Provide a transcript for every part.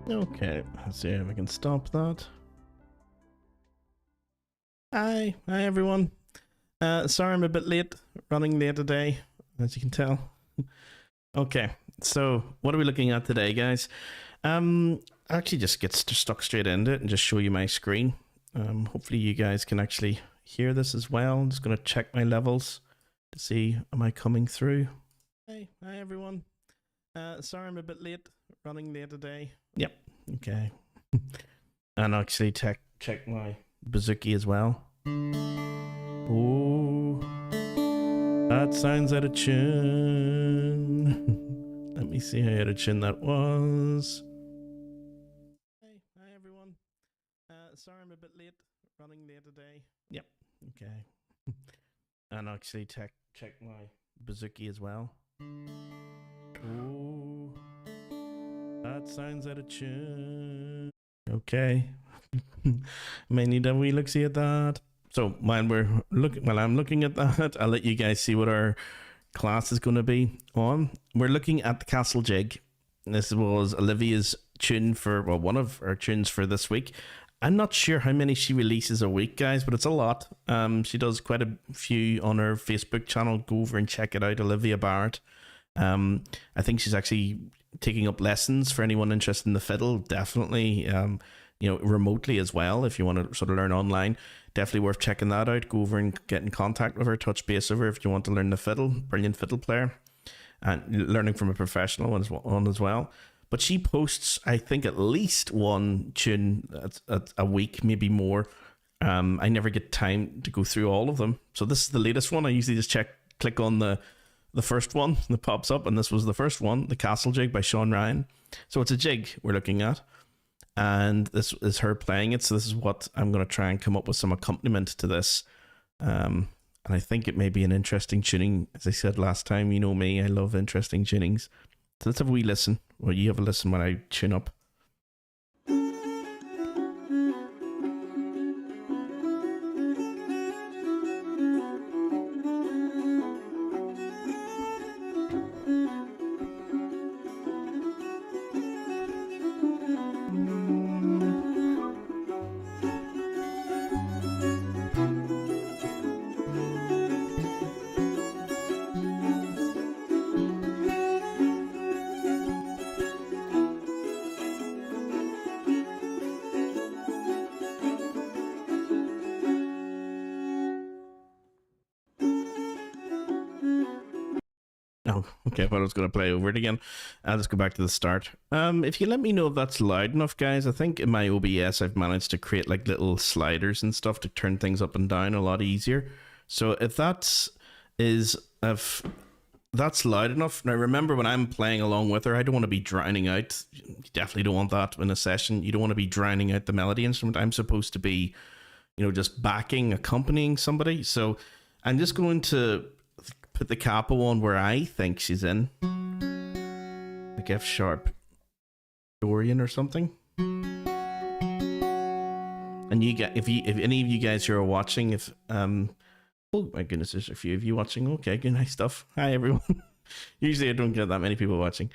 Okay, let's see if I can stop that. Hi everyone. Sorry I'm a bit late, running late today, as you can tell. Okay, so what are we looking at today, guys? I'll actually just get stuck straight into it and just show you my screen. Hopefully you guys can actually hear this as well. I'm just going to check my levels to see, am I coming through? Hi everyone. Sorry I'm a bit late, running late today. Yep, okay. And actually check my bouzouki as well. Oh, that sounds out of tune. Let me see how out of tune that was. Hi everyone. Sorry I'm a bit late, running late today. Yep, okay. And actually check my bouzouki as well. Oh, that sounds out of tune. Okay. May need a wee look see at that. So while I'm looking at that, I'll let you guys see what our class is going to be on. We're looking at the Castle Jig. This was Olivia's tune for, well, one of her tunes for this week. I'm not sure how many she releases a week, guys, but it's a lot. She does quite a few on her Facebook channel. Go over and check it out, Olivia Barrett. I think she's actually taking up lessons for anyone interested in the fiddle. Definitely, remotely as well. If you want to sort of learn online, definitely worth checking that out. Go over and get in contact with her, touch base with her if you want to learn the fiddle. Brilliant fiddle player, and learning from a professional one as well. But she posts, I think, at least one tune a week, maybe more. I never get time to go through all of them. So this is the latest one. I usually just click on the first one that pops up, and this was the first one, the Castle Jig by Sean Ryan. So it's a jig we're looking at, and this is her playing it. So this is what I'm going to try and come up with some accompaniment to this. And I think it may be an interesting tuning. As I said last time, you know me, I love interesting tunings. So let's have a wee listen. Well, you have a listen when I tune up. Oh, okay, but I was going to play over it again. I'll just go back to the start. If you let me know if that's loud enough, guys. I think in my OBS I've managed to create like little sliders and stuff to turn things up and down a lot easier. So if that's loud enough. Now remember, when I'm playing along with her, I don't want to be drowning out. You definitely don't want that in a session. You don't want to be drowning out the melody instrument. I'm supposed to be, just accompanying somebody. So I'm just going to put the capo on where I think she's in, like F sharp Dorian or something. And you get, if any of you guys who are watching, oh my goodness, there's a few of you watching. Okay, good, nice stuff. Hi everyone. Usually I don't get that many people watching.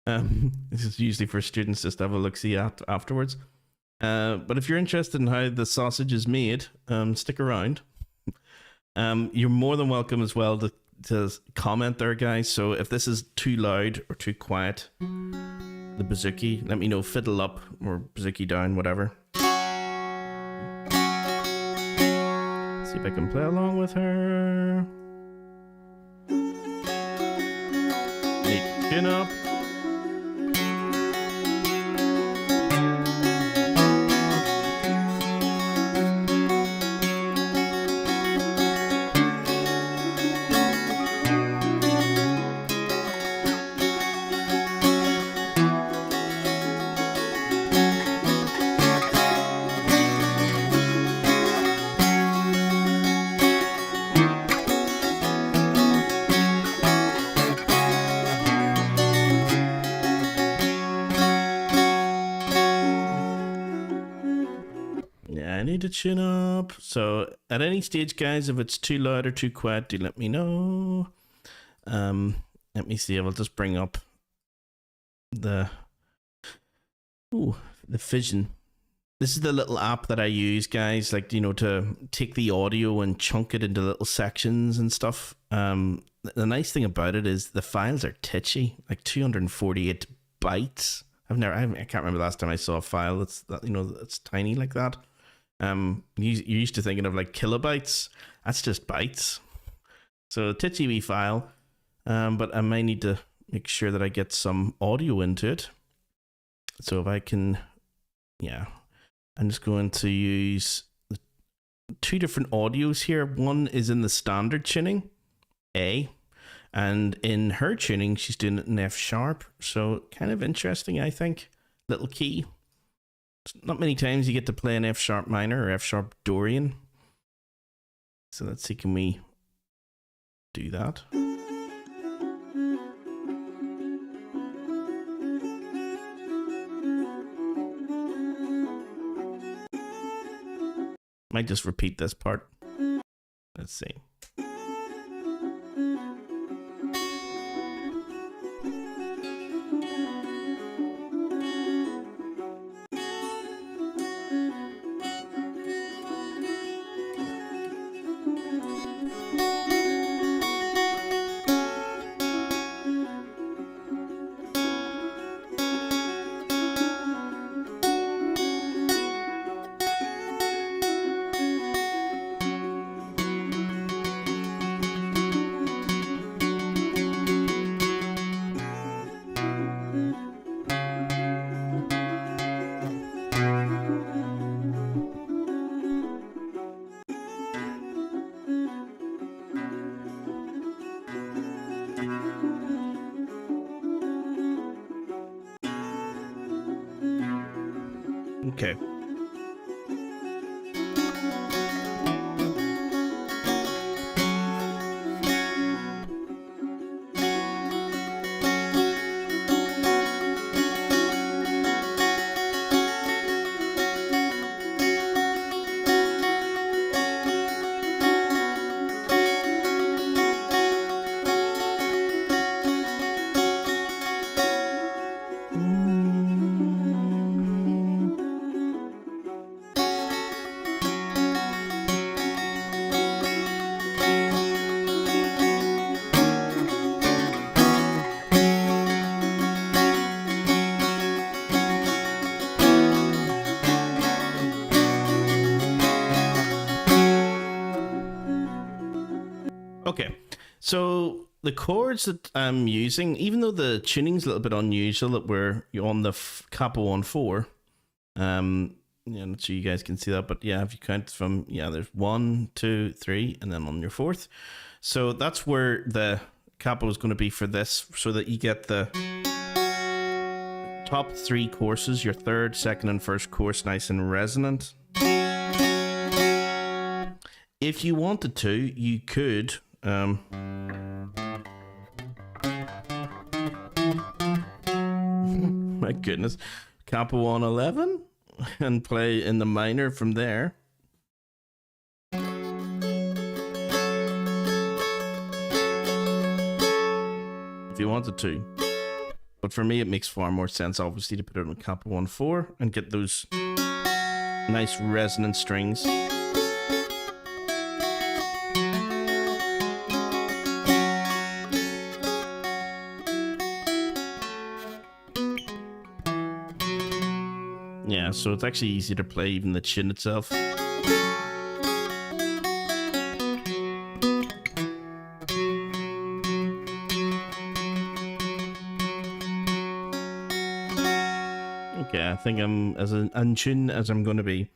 This is usually for students just to have a look see afterwards. But if you're interested in how the sausage is made, stick around. You're more than welcome as well to comment there, guys. So if this is too loud or too quiet, the bouzouki, let me know. Fiddle up or bouzouki down, whatever. See if I can play along with her. Chin up. I need to chin up. So at any stage, guys, if it's too loud or too quiet, do let me know. Let me see if I'll just bring up the Ooh, the Fission. This is the little app that I use, guys, like, you know, to take the audio and chunk it into little sections and stuff. The nice thing about it is the files are titchy, like 248 bytes. I can't remember the last time I saw a file that's tiny like that. You're used to thinking of like kilobytes. That's just bytes. So a titchy wee file, but I might need to make sure that I get some audio into it. So if I can, yeah. I'm just going to use two different audios here. One is in the standard tuning, A, and in her tuning, she's doing it in F sharp. So kind of interesting, I think. Little key. Not many times you get to play an F sharp minor or F sharp Dorian. So let's see, can we do that? Might just repeat this part. Let's see. Okay. Okay, so the chords that I'm using, even though the tuning's a little bit unusual, that we're on the capo on 4, yeah, not sure you guys can see that, but yeah, if you count from, yeah, there's 1, 2, 3, and then on your 4th. So that's where the capo is going to be for this, so that you get the top 3 courses, your 3rd, 2nd, and 1st course nice and resonant. If you wanted to, you could my goodness, capo on 11 and play in the minor from there. If you wanted to. But for me, it makes far more sense, obviously, to put it on capo on 4 and get those nice resonant strings. Yeah, so it's actually easy to play even the tune itself. Okay, I think I'm as in tune as I'm going to be.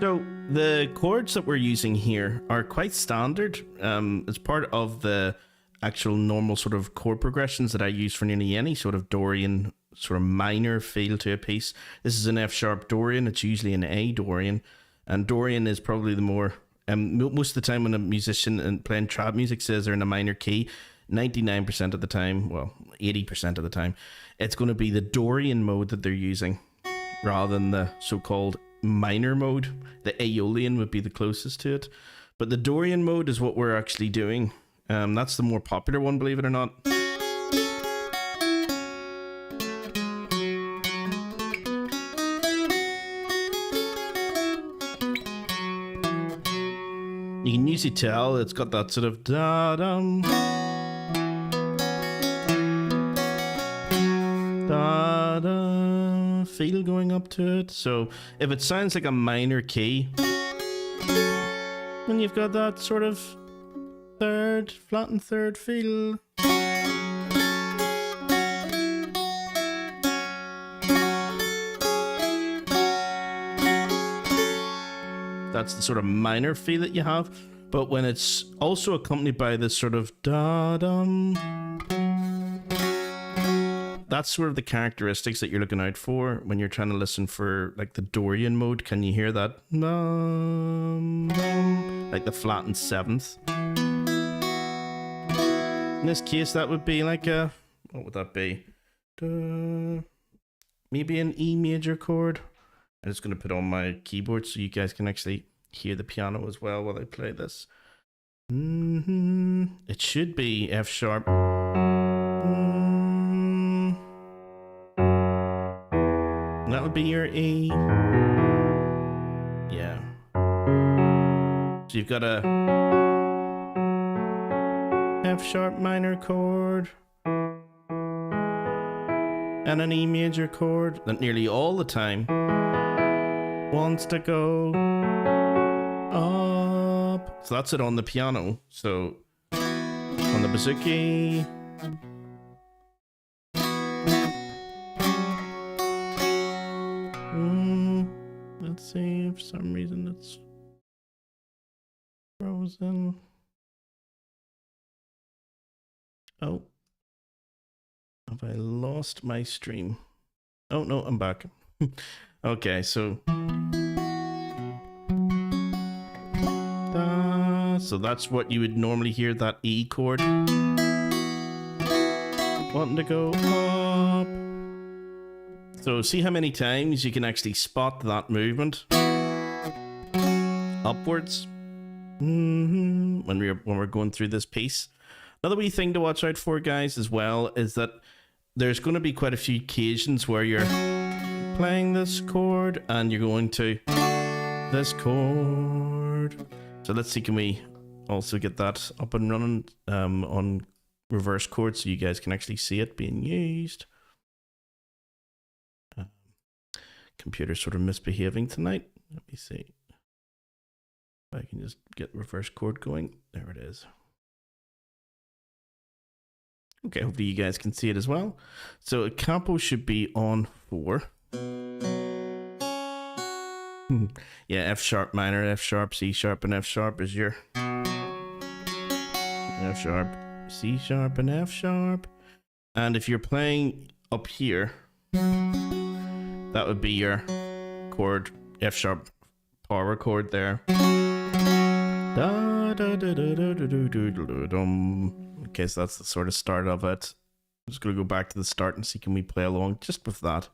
So the chords that we're using here are quite standard. It's part of the actual normal sort of chord progressions that I use for nearly any sort of Dorian sort of minor feel to a piece. This is an F sharp Dorian. It's usually an A Dorian, and Dorian is probably the more most of the time when a musician and playing trap music says they're in a minor key, 99% of the time, well, 80% of the time, it's going to be the Dorian mode that they're using rather than the so-called minor mode. The Aeolian would be the closest to it, but the Dorian mode is what we're actually doing. That's the more popular one, believe it or not. You can usually tell it's got that sort of da-dum, da-da feel going up to it. So if it sounds like a minor key, then you've got that sort of third, flattened third feel. That's the sort of minor feel that you have. But when it's also accompanied by this sort of da-dum, that's sort of the characteristics that you're looking out for when you're trying to listen for like the Dorian mode. Can you hear that? Like the flattened seventh. In this case, that would be like a, what would that be? Maybe an E major chord. I'm just going to put on my keyboard so you guys can actually hear the piano as well while I play this. It should be F sharp. That would be your E. Yeah. So you've got a F sharp minor chord and an E major chord that nearly all the time wants to go up. So that's it on the piano. So on the bouzouki, let's see if for some reason it's frozen. Oh, have I lost my stream? Oh no, I'm back. Okay, so so that's what you would normally hear, that E chord wanting to go up. So see how many times you can actually spot that movement upwards when we're going through this piece. Another wee thing to watch out for, guys, as well, is that there's going to be quite a few occasions where you're playing this chord and you're going to this chord. So let's see, can we also get that up and running on reverse chord so you guys can actually see it being used. Computer's sort of misbehaving tonight. Let me see if I can just get reverse chord going. There it is. Okay, hopefully you guys can see it as well. So a capo should be on 4. Yeah, F sharp minor, F sharp, C sharp, and F sharp is your F sharp, C sharp, and F sharp. And if you're playing up here, that would be your chord, F sharp power chord there. Okay, so that's the sort of start of it. I'm just going to go back to the start and see can we play along just with that.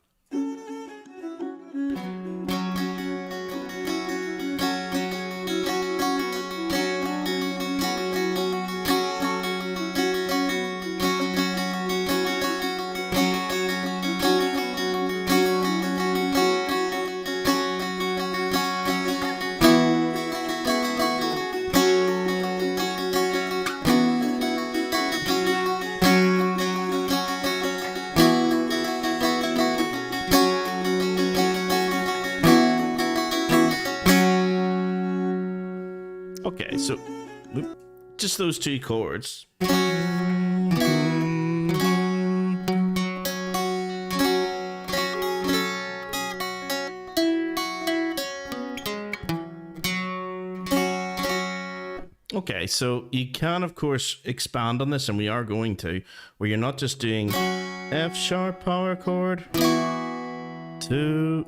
Okay, so just those 2 chords. Okay, so you can of course expand on this, and we are going to, where you're not just doing F sharp power chord to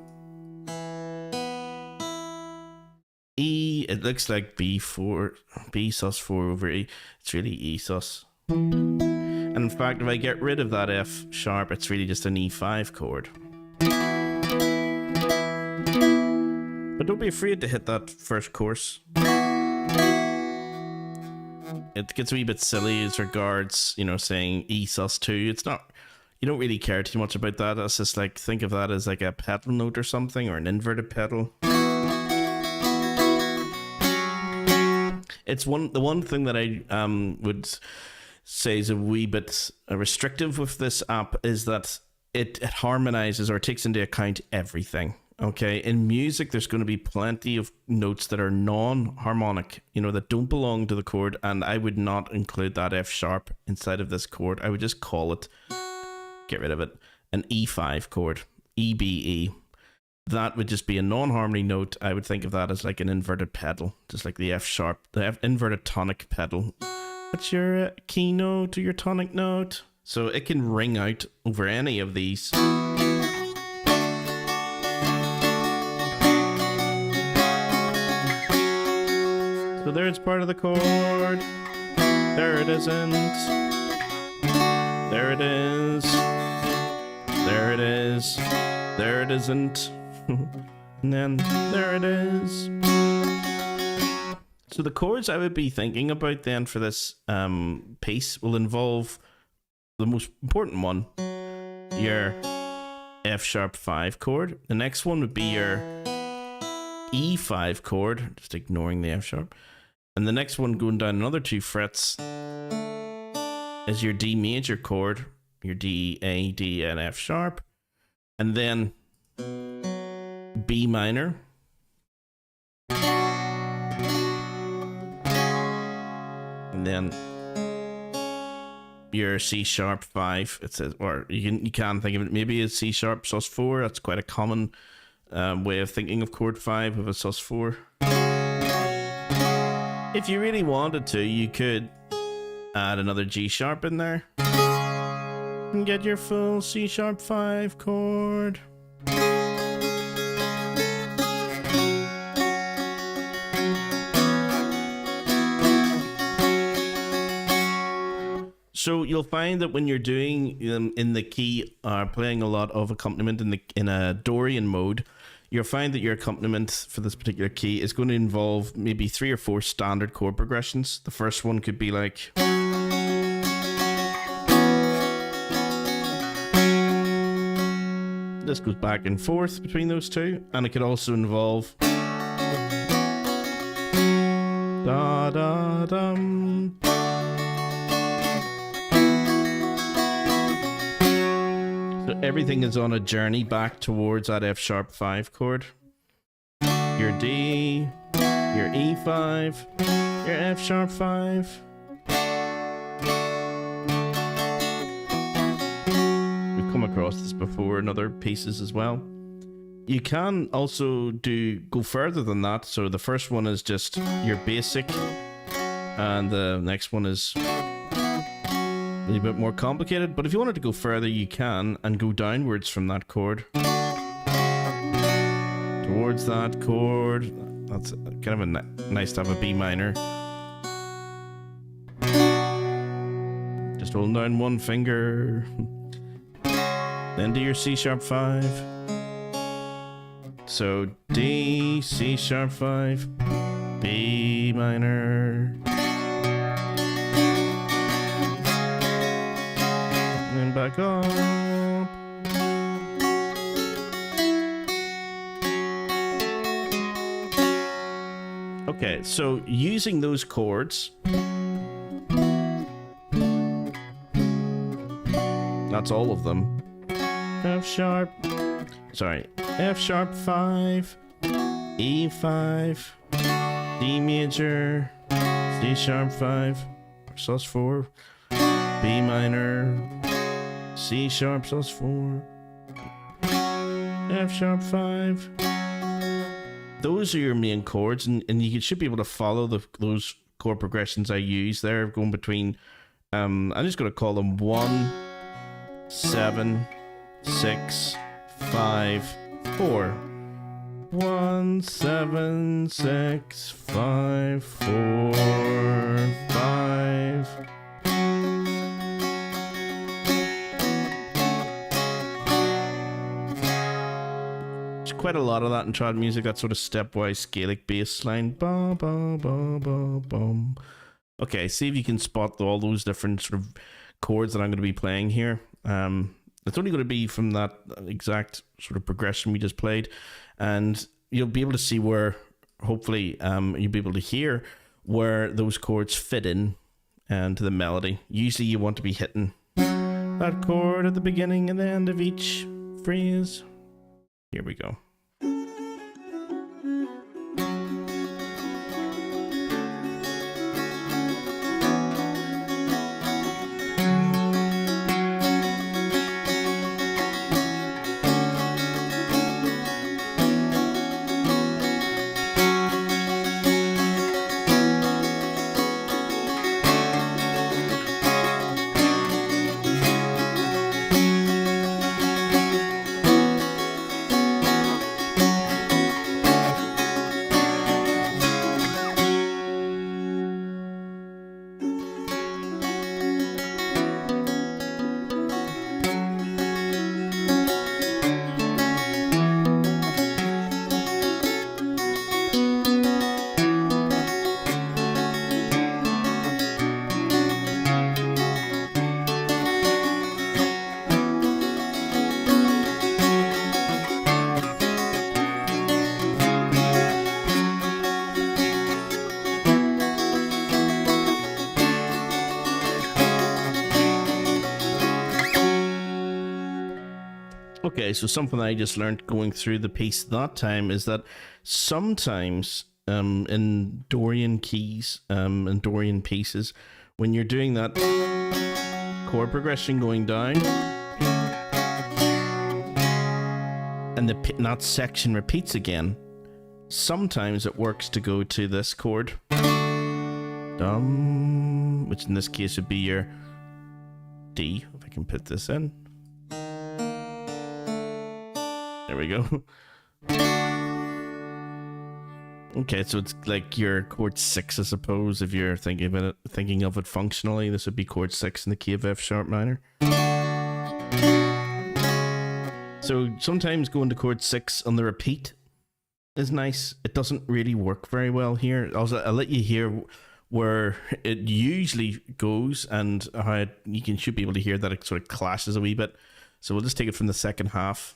E. It looks like B4, B sus4 over E. It's really E sus. And in fact, if I get rid of that F sharp, it's really just an E5 chord. But don't be afraid to hit that first course. It gets a wee bit silly as regards, you know, saying E sus2. It's not, you don't really care too much about that. It's just like, think of that as like a pedal note or something, or an inverted pedal. It's the one thing that I would say is a wee bit restrictive with this app is that it harmonizes or takes into account everything. Okay, in music, there's going to be plenty of notes that are non-harmonic, that don't belong to the chord, and I would not include that F sharp inside of this chord. I would just call it, get rid of it, an E5 chord, EBE. That would just be a non-harmony note. I would think of that as like an inverted pedal, just like the F sharp, inverted tonic pedal. What's your key note or your tonic note? So it can ring out over any of these. So there's part of the chord. There it isn't. There it is. There it is. There it isn't. And then there it is. So the chords I would be thinking about then for this piece will involve the most important one, your F sharp 5 chord. The next one would be your E5 chord, just ignoring the F sharp. And the next one going down another 2 frets is your D major chord, your D, A, D, and F sharp. And then B minor. And then your C sharp 5. It says, or you can think of it maybe as C sharp sus4. That's quite a common way of thinking of chord 5 with a sus4. If you really wanted to, you could add another G sharp in there and get your full C sharp 5 chord. So you'll find that when you're doing in the key, playing a lot of accompaniment in a Dorian mode, you'll find that your accompaniment for this particular key is going to involve maybe 3 or 4 standard chord progressions. The first one could be like, this goes back and forth between those two, and it could also involve da da dum. So everything is on a journey back towards that F sharp 5 chord. Your D, your E5, your F sharp 5. We've come across this before in other pieces as well. You can also go further than that. So the first one is just your basic, and the next one is a little bit more complicated, but if you wanted to go further, you can, and go downwards from that chord towards that chord. That's kind of nice to have a B minor. Just holding down one finger, then do your C sharp 5. So D, C sharp 5, B minor. Back up. Okay, so using those chords, that's all of them. F sharp 5, E5, D major, C sharp 5, sus4, B minor, C sharp sus4, F sharp 5. Those are your main chords, and you should be able to follow those chord progressions I use there, going between, I'm just going to call them 1, 7, 6, 5, 4. 1, 7, 6, 5, 4, 5. Quite a lot of that in trad music, that sort of stepwise scalic bass line. Ba, ba, ba, ba, bum. Okay, see if you can spot all those different sort of chords that I'm going to be playing here. It's only going to be from that exact sort of progression we just played, and you'll be able to see where, hopefully, you'll be able to hear where those chords fit in and to the melody. Usually you want to be hitting that chord at the beginning and the end of each phrase. Here we go. Okay, so something I just learned going through the piece that time is that sometimes in Dorian keys and Dorian pieces, when you're doing that chord progression going down and that section repeats again, sometimes it works to go to this chord, which in this case would be your D, if I can put this in. There we go. Okay, so it's like your chord 6, I suppose, if you're thinking of it functionally. This would be chord 6 in the key of F sharp minor. So sometimes going to chord 6 on the repeat is nice. It doesn't really work very well here. I'll let you hear where it usually goes and how you should be able to hear that it sort of clashes a wee bit. So we'll just take it from the second half.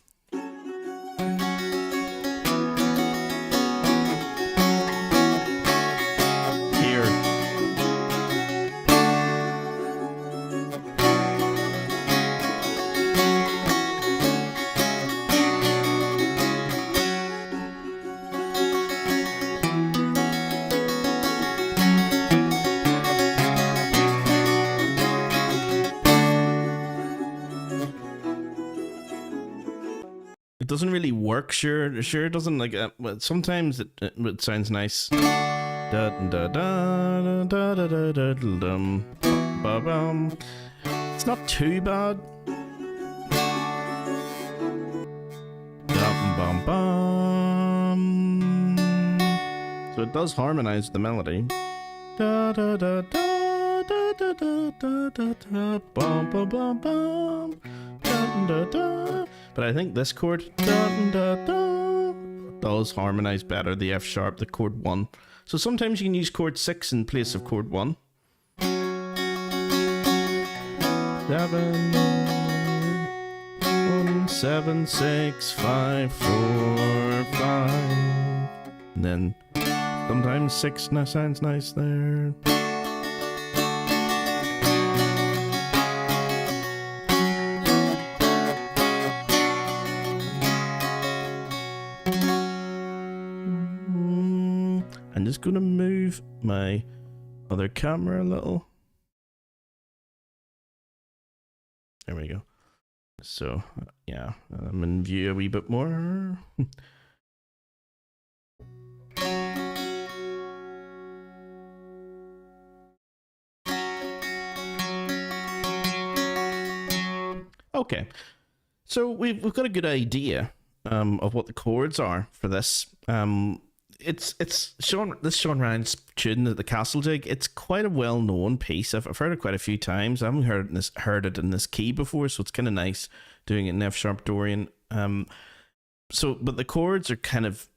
It doesn't really work, sure it doesn't, like, but sometimes it sounds nice. It's not too bad. So it does harmonize the melody. But I think this chord does harmonize better, the F sharp, the chord 1. So sometimes you can use chord 6 in place of chord 1. 7 1 7 6 5 4 5. And then sometimes 6 sounds nice there. I'm just going to move my other camera a little. There we go. So, yeah, I'm in view a wee bit more. Okay, so we've got a good idea of what the chords are for this. It's Sean Ryan's tune, the Castle Jig. It's quite a well-known piece. I've heard it quite a few times. I haven't heard it in this key before, so it's kind of nice doing it in F sharp Dorian. But the chords are kind of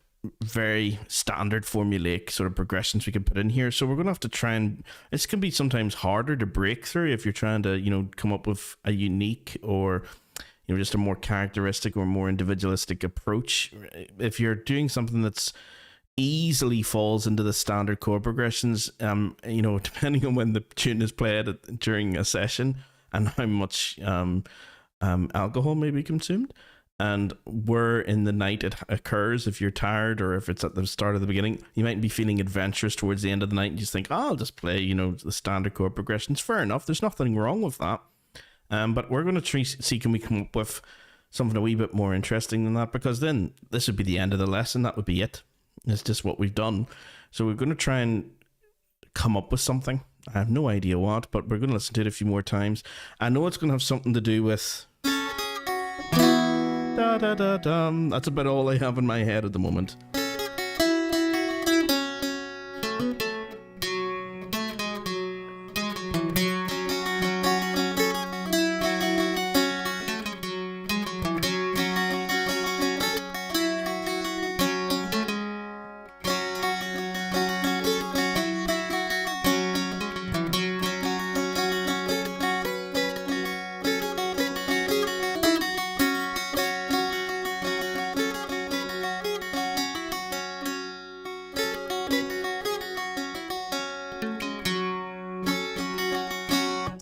very standard formulaic sort of progressions we can put in here. So we're going to have to try and, this can be sometimes harder to break through if you're trying to, come up with a unique or, just a more characteristic or more individualistic approach. If you're doing something that's easily falls into the standard chord progressions, you know, depending on when the tune is played during a session and how much alcohol may be consumed and where in the night it occurs. If you're tired or if it's at the start of the beginning, you might be feeling adventurous towards the end of the night and just think, oh, I'll just play, you know, the standard chord progressions. Fair enough, there's nothing wrong with that. But we're going to see can we come up with something a wee bit more interesting than that, because then this would be the end of the lesson. That would be it. It's just what we've done. So we're going to try and come up with something. I have no idea what, but we're going to listen to it a few more times. I know it's going to have something to do with da da da dum. That's about all I have in my head at the moment.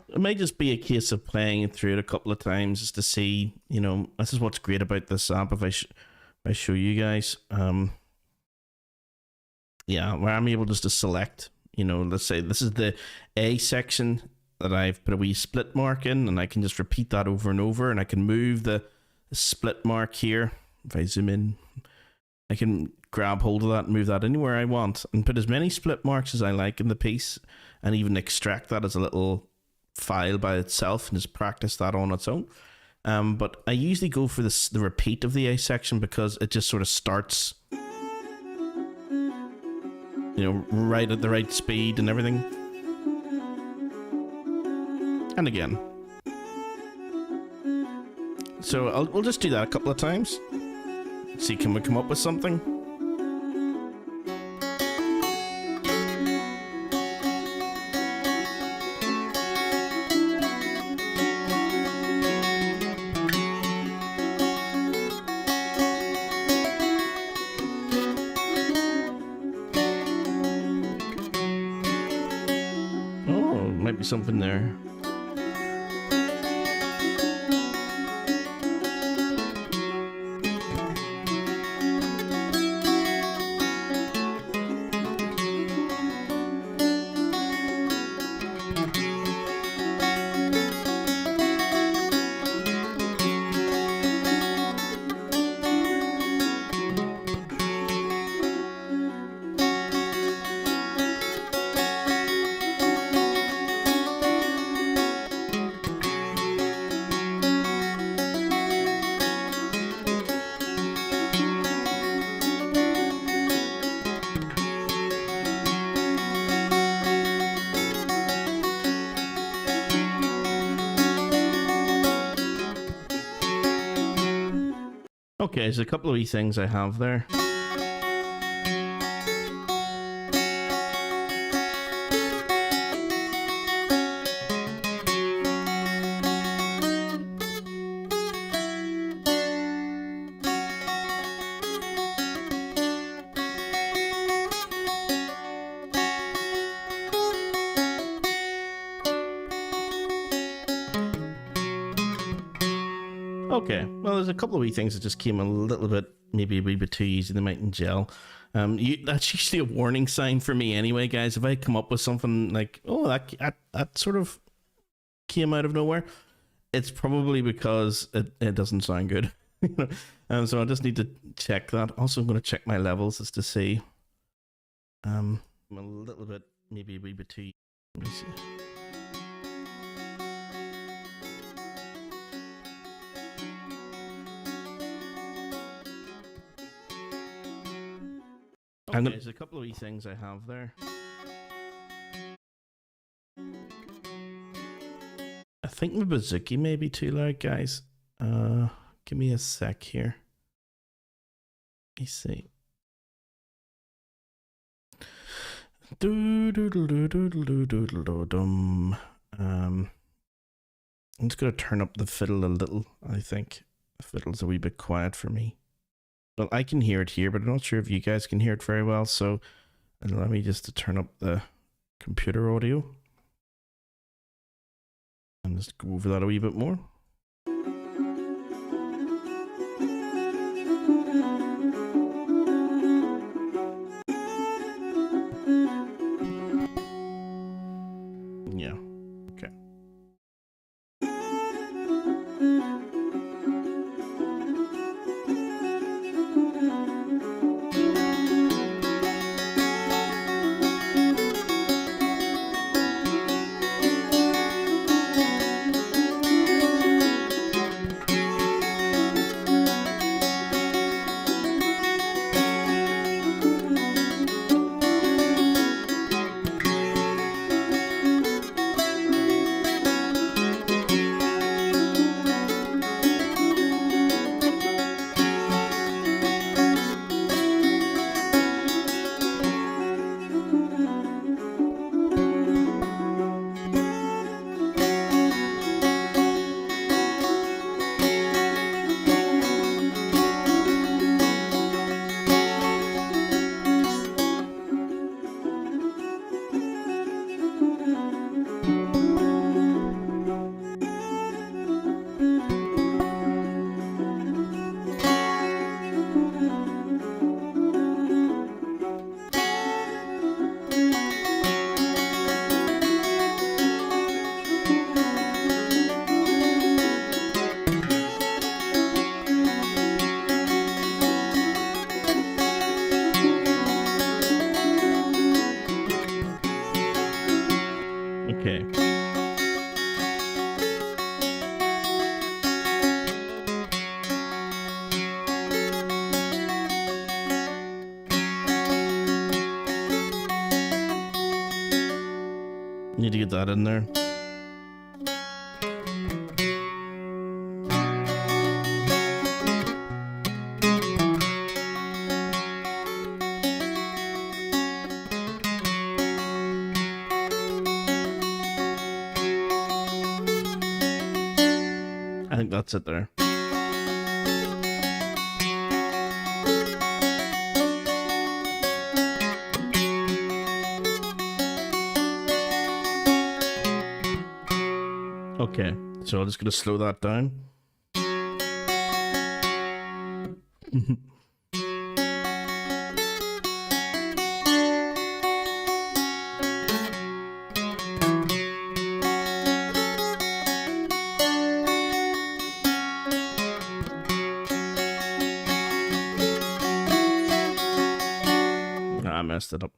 It may just be a case of playing through it a couple of times just to see, you know, this is what's great about this app. If I show you guys, yeah, where I'm able just to select, you know, let's say this is the A section that I've put a wee split mark in, and I can just repeat that over and over, and I can move the split mark here. If I zoom in, I can grab hold of that and move that anywhere I want and put as many split marks as I like in the piece, and even extract that as a little file by itself and just practice that on its own. But I usually go for the repeat of the A section because it just sort of starts, you know, right at the right speed and everything. And again. So we'll just do that a couple of times. See, can we come up with something? Might be something there. Okay, there's a couple of wee things I have there. Okay, well, there's a couple of wee things that just came a little bit, maybe a wee bit too easy. They mightn't gel. That's usually a warning sign for me anyway, guys. If I come up with something like, oh, that sort of came out of nowhere, it's probably because it doesn't sound good. So I just need to check that. Also, I'm going to check my levels just to see. I'm a little bit, maybe a wee bit too easy. Let me see. Okay, there's a couple of wee things I have there. I think my bouzouki may be too loud, guys. Give me a sec here. Let me see. I'm just gonna turn up the fiddle a little. I think the fiddle's a wee bit quiet for me. Well, I can hear it here, but I'm not sure if you guys can hear it very well. So allow me just to turn up the computer audio and just go over that a wee bit more. Yeah. Okay. Okay. Need to get that in there. I think that's it there. Okay, so I'm just gonna slow that down. I messed it up.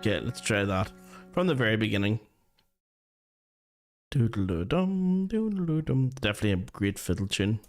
Okay, let's try that from the very beginning. Doodle-doo-dum, doodle-doo-dum. Definitely a great fiddle tune.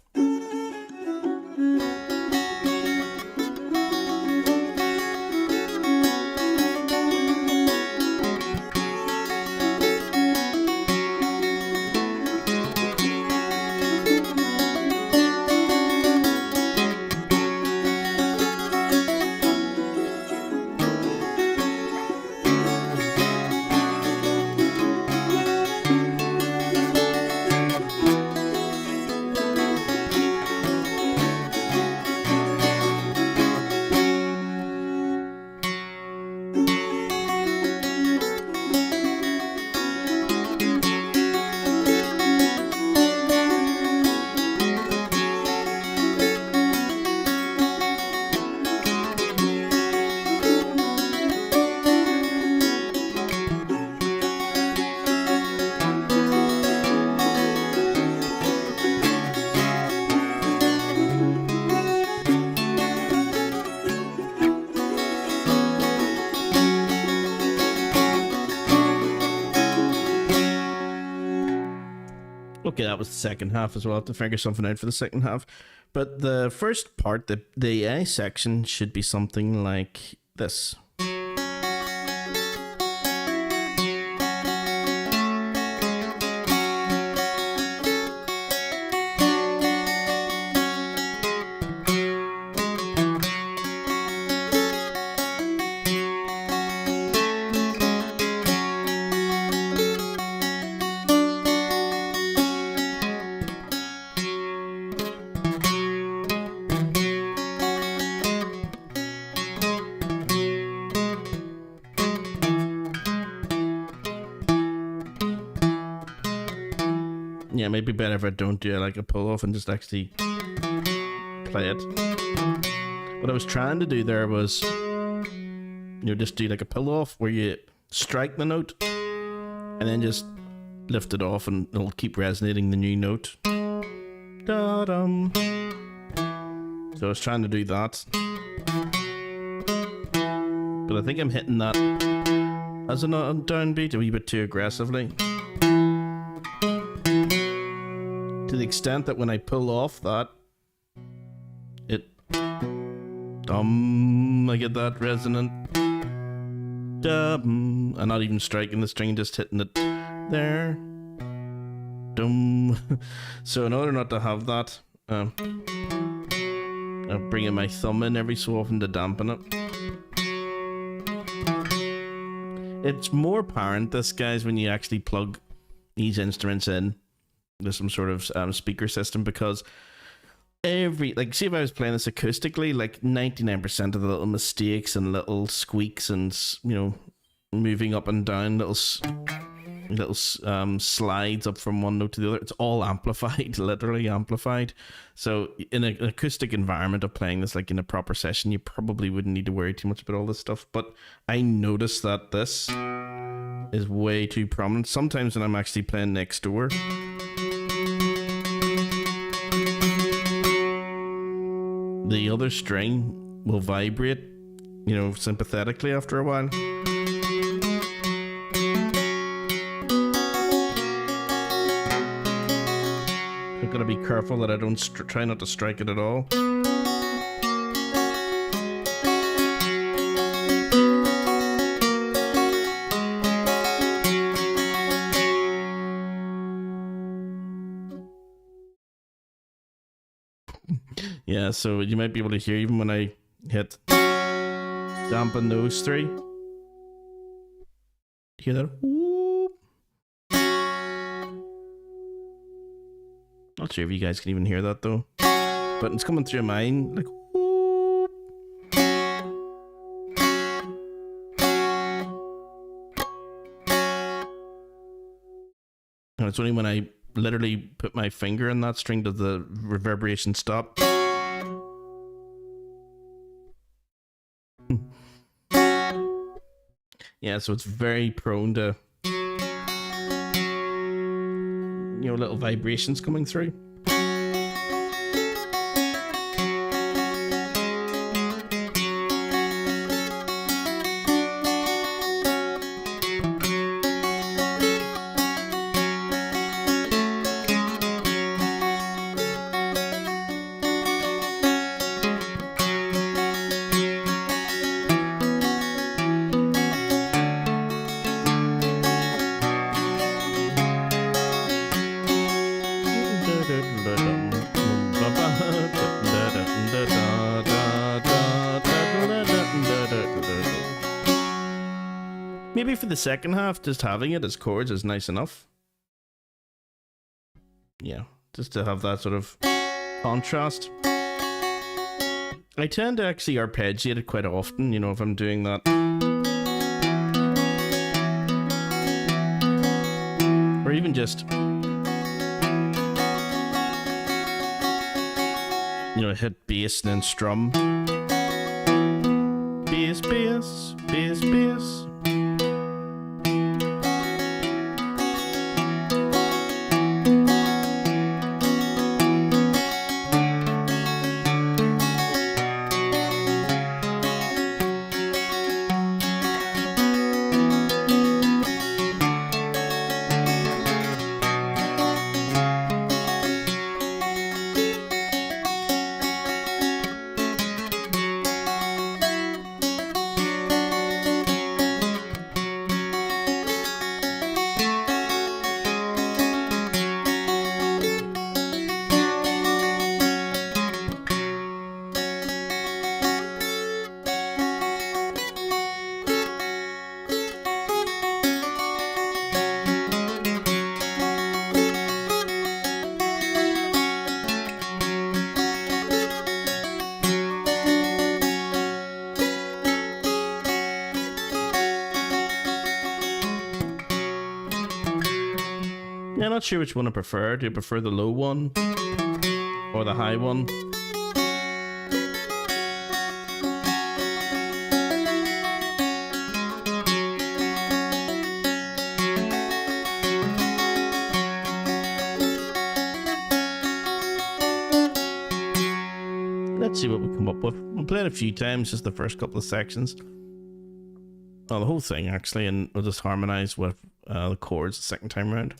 Okay, that was the second half as well. I have to figure something out for the second half. But the first part, the A section, should be something like this. Yeah, maybe better if I don't do it like a pull off and just actually play it. What I was trying to do there was, just do like a pull off where you strike the note and then just lift it off and it'll keep resonating the new note. Da-dum. So I was trying to do that. But I think I'm hitting that as a downbeat a wee bit too aggressively. To the extent that when I pull off that, I get that resonant dum. I'm not even striking the string, just hitting it there. Dum. So in order not to have that, I'm bringing my thumb in every so often to dampen it. It's more apparent, this, guys, when you actually plug these instruments in. There's some sort of speaker system, because see if I was playing this acoustically, like 99% of the little mistakes and little squeaks and moving up and down, little slides up from one note to the other, it's all amplified, literally amplified. So in an acoustic environment of playing this like in a proper session, you probably wouldn't need to worry too much about all this stuff. But I noticed that this is way too prominent sometimes when I'm actually playing next door. The other string will vibrate, sympathetically after a while. I've got to be careful that I don't try not to strike it at all. Yeah, so you might be able to hear even when I hit dampen those three. Hear that? Whoop. Not sure if you guys can even hear that though, but it's coming through mine like whoop. And it's only when I literally put my finger in that string does the reverberation stop. Yeah, so it's very prone to little vibrations coming through. Maybe for the second half, just having it as chords is nice enough. Yeah, just to have that sort of contrast. I tend to actually arpeggiate it quite often, if I'm doing that. Or even just, hit bass and then strum. Bass, bass, bass, bass. Yeah, not sure which one I prefer. Do you prefer the low one or the high one? Let's see what we come up with. We'll play it a few times, just the first couple of sections. Oh, the whole thing actually, and we'll just harmonize with the chords the second time around.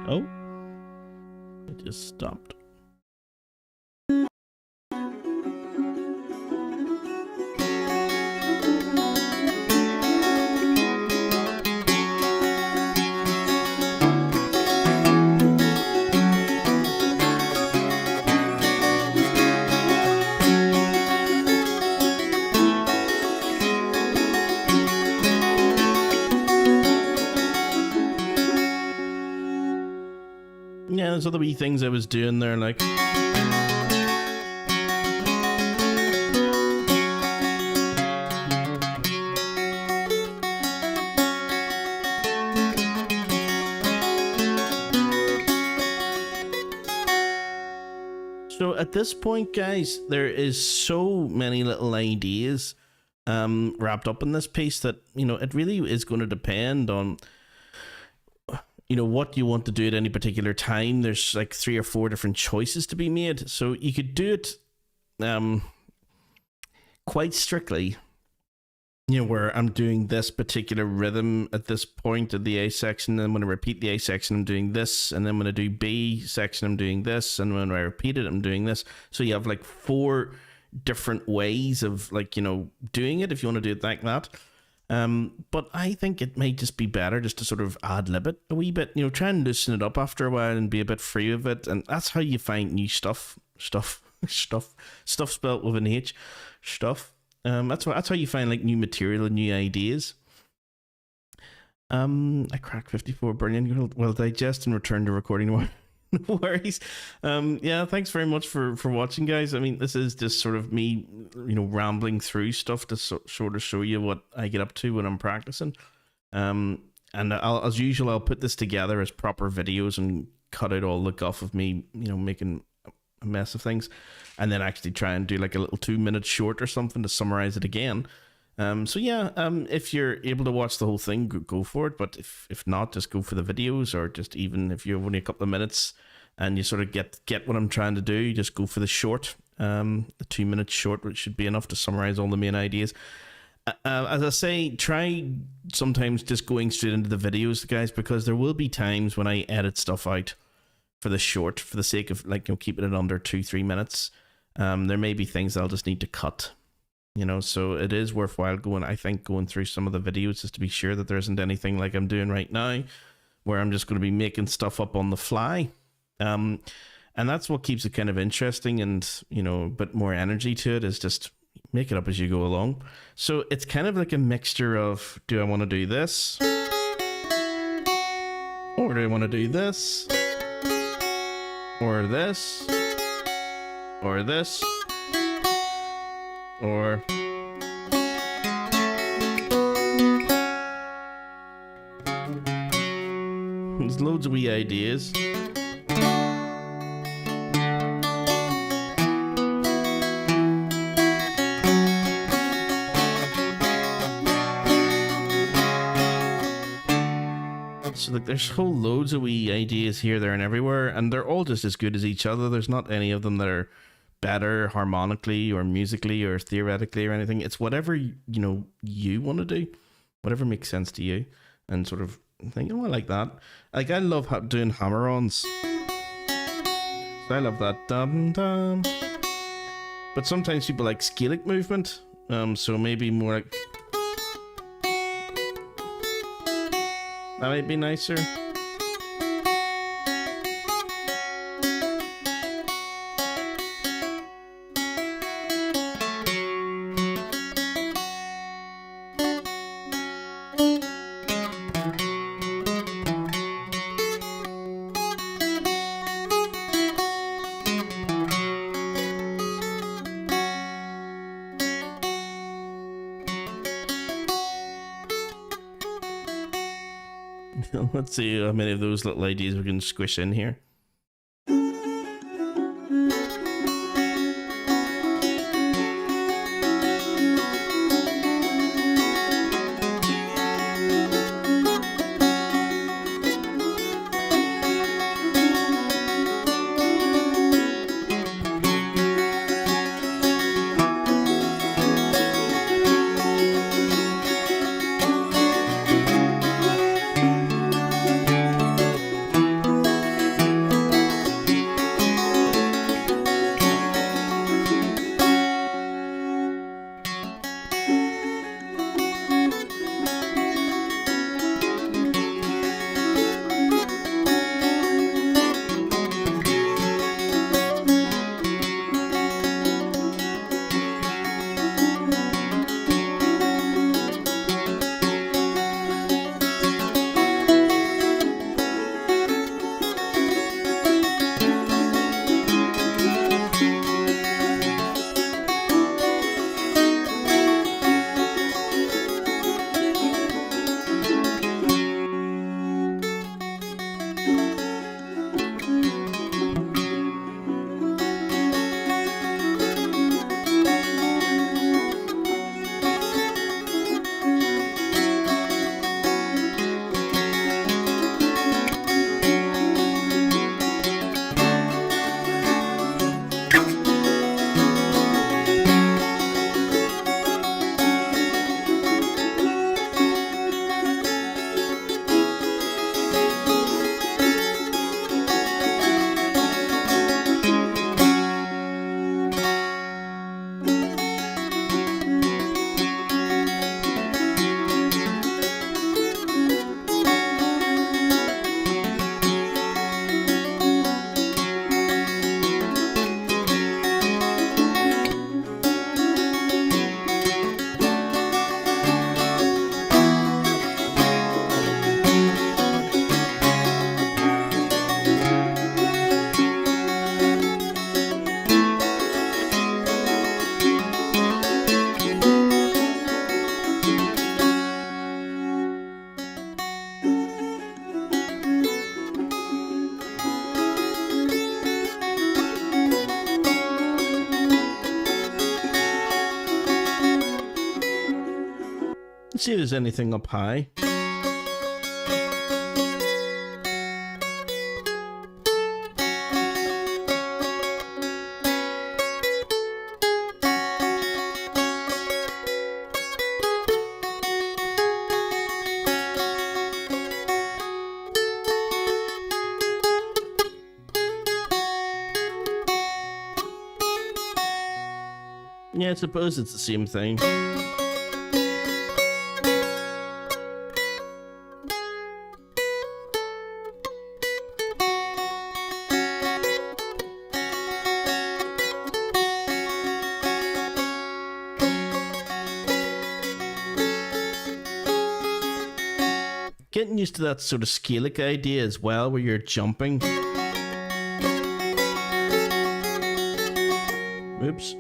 Oh, it just stopped. Yeah, there's other wee things I was doing there, like. So at this point, guys, there is so many little ideas wrapped up in this piece that, you know, it really is going to depend on, you know, what you want to do at any particular time. There's like 3 or 4 different choices to be made. So you could do it quite strictly, you know, where I'm doing this particular rhythm at this point of the A section, then when I repeat the A section, I'm doing this, and then when I do B section, I'm doing this, and when I repeat it, I'm doing this. So you have like 4 different ways of, like, you know, doing it if you want to do it like that. But I think it may just be better just to sort of ad-lib it a wee bit, you know, try and loosen it up after a while and be a bit free of it. And that's how you find new stuff spelled with an H, stuff. That's how you find like new material and new ideas. I cracked 54, brilliant. Well, digest and return to recording. No worries. Yeah, thanks very much for watching, guys. I mean, this is just sort of me, you know, rambling through stuff to sort of show you what I get up to when I'm practicing. And as usual, I'll put this together as proper videos and cut out all the guff of me, you know, making a mess of things, and then actually try and do like a little 2-minute short or something to summarize it again. So yeah, if you're able to watch the whole thing, go for it. But if not, just go for the videos, or just even if you're only a couple of minutes and you sort of get what I'm trying to do, just go for the short, the 2-minute short, which should be enough to summarize all the main ideas. As I say, try sometimes just going straight into the videos, guys, because there will be times when I edit stuff out for the short, for the sake of, like, you know, keeping it under 2-3 minutes. There may be things I'll just need to cut. You know, so it is worthwhile going through some of the videos just to be sure that there isn't anything like I'm doing right now, where I'm just going to be making stuff up on the fly. And that's what keeps it kind of interesting and, you know, a bit more energy to it, is just make it up as you go along. So it's kind of like a mixture of, do I want to do this? Or do I want to do this? Or this? or this, or there's loads of wee ideas. So like, there's whole loads of wee ideas here, there, and everywhere, and they're all just as good as each other. There's not any of them that are better harmonically or musically or theoretically or anything. It's whatever you want to do, whatever makes sense to you, and sort of think, oh, I like that. Like, I love doing hammer-ons. So I love that dum dum. But sometimes people like scalic movement. So maybe more like that might be nicer. Let's see how many of those little ideas we can squish in here. Let's see if there's anything up high. Yeah, I suppose it's the same thing. Getting used to that sort of scalic idea as well, where you're jumping. Oops.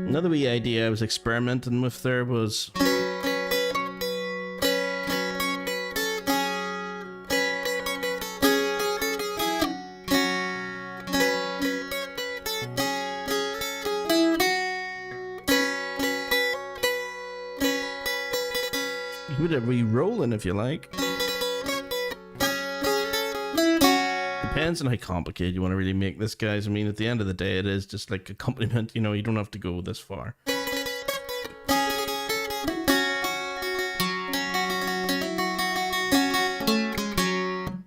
Another wee idea I was experimenting with there was you could have re-rolling if you like. Depends on how complicated you want to really make this, guys. I mean, at the end of the day, it is just like accompaniment. You know, you don't have to go this far.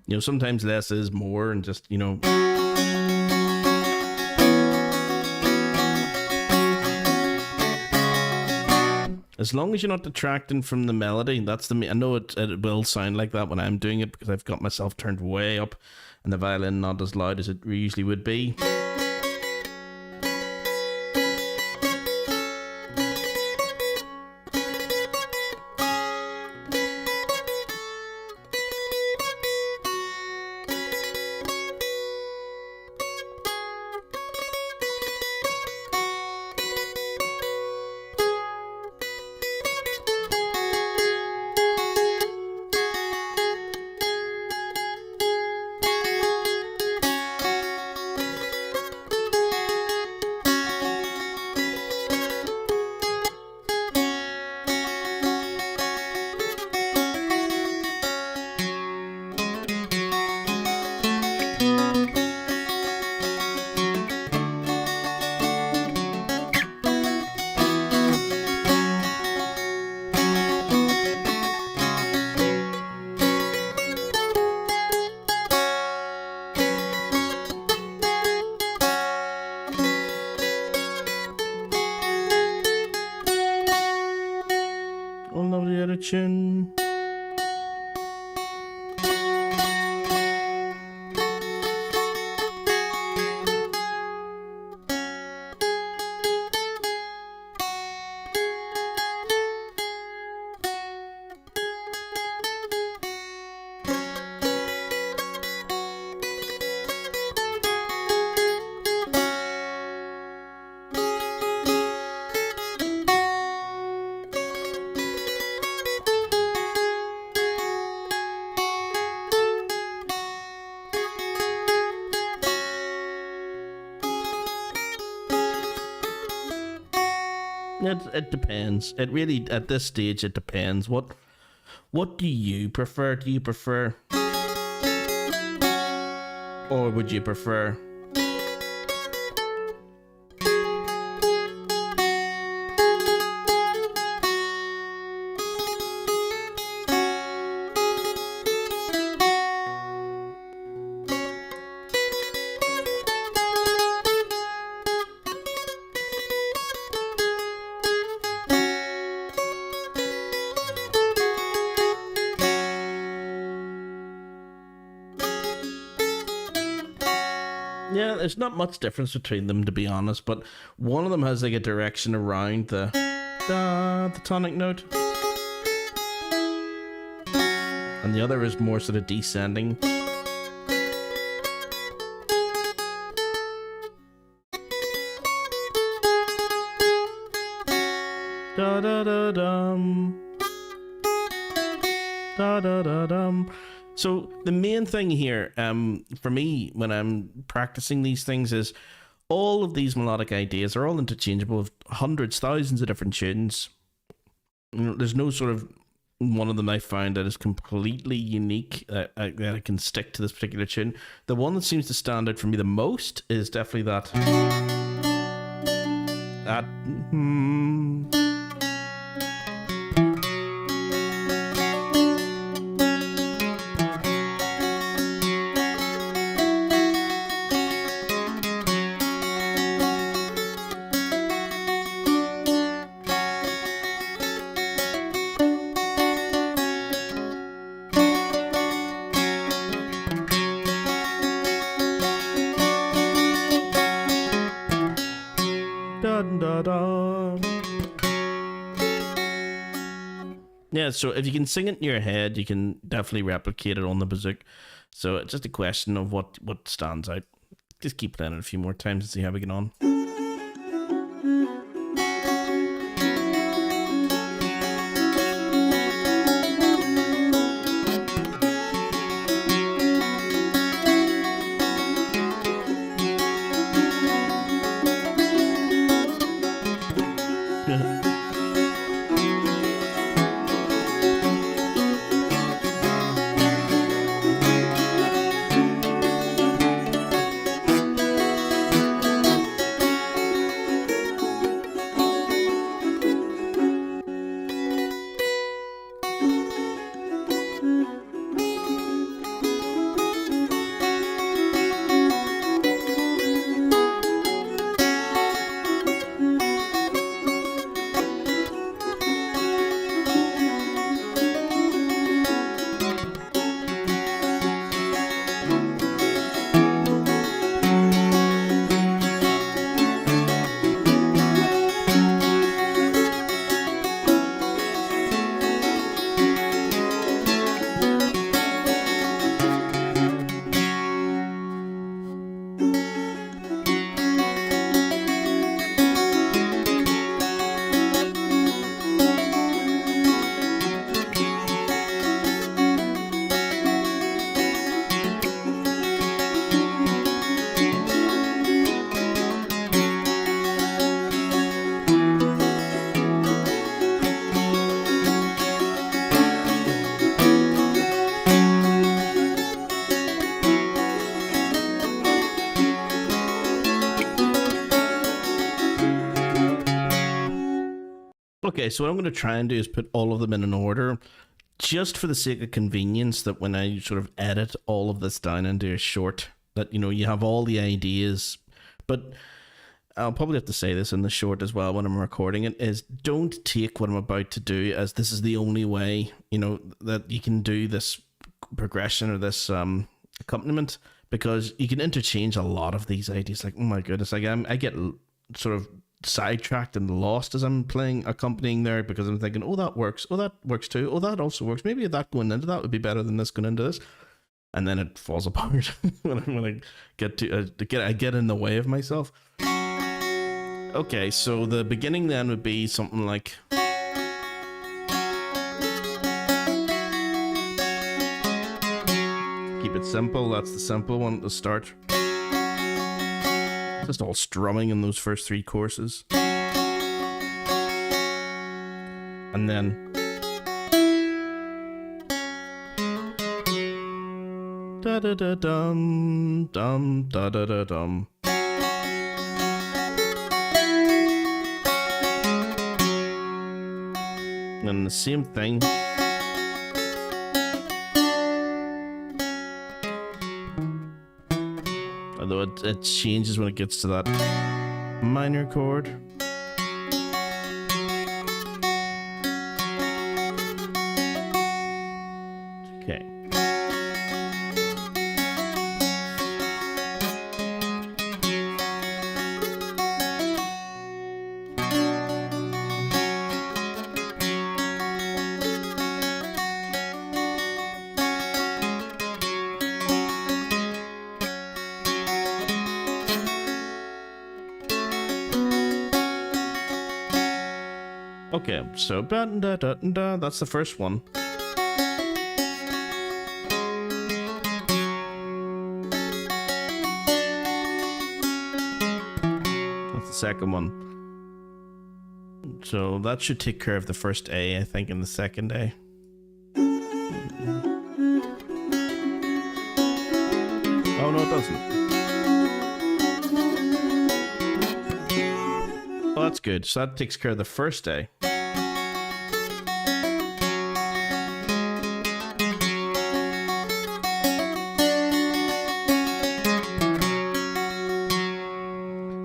You know, sometimes less is more, and just, you know. As long as you're not detracting from the melody, that's the. I know it will sound like that when I'm doing it because I've got myself turned way up and the violin not as loud as it usually would be. Olivia Chin. It depends. It really, at this stage, it depends. What do you prefer? Do you prefer, or would you prefer? Yeah, there's not much difference between them, to be honest, but one of them has like a direction around the tonic note, and the other is more sort of descending. Da da da dum. Da da da dum. So the main thing here, for me, when I'm practicing these things, is all of these melodic ideas are all interchangeable with hundreds, thousands of different tunes. You know, there's no sort of one of them I find that is completely unique that I can stick to this particular tune. The one that seems to stand out for me the most is definitely that. Yeah, so if you can sing it in your head, you can definitely replicate it on the bazooka. So it's just a question of what stands out. Just keep playing it a few more times and see how we get on. Okay, so what I'm going to try and do is put all of them in an order, just for the sake of convenience, that when I sort of edit all of this down into a short, that, you know, you have all the ideas. But I'll probably have to say this in the short as well when I'm recording it, is don't take what I'm about to do as this is the only way, you know, that you can do this progression or this accompaniment, because you can interchange a lot of these ideas. Like, oh my goodness, like I get sort of sidetracked and lost as I'm playing, accompanying there, because I'm thinking, oh, that works. Oh, that works too. Oh, that also works. Maybe that going into that would be better than this going into this. And then it falls apart when I get to I get in the way of myself. Okay, so the beginning then would be something like. Keep it simple. That's the simple one at the start. Just all strumming in those first three courses. And then. Da da da dum dum da da da dum. And the same thing. Although it changes when it gets to that minor chord. Okay. Okay, so that's the first one. That's the second one. So that should take care of the first A, I think, and the second A. Oh, no, it doesn't. Oh, that's good. So that takes care of the first A.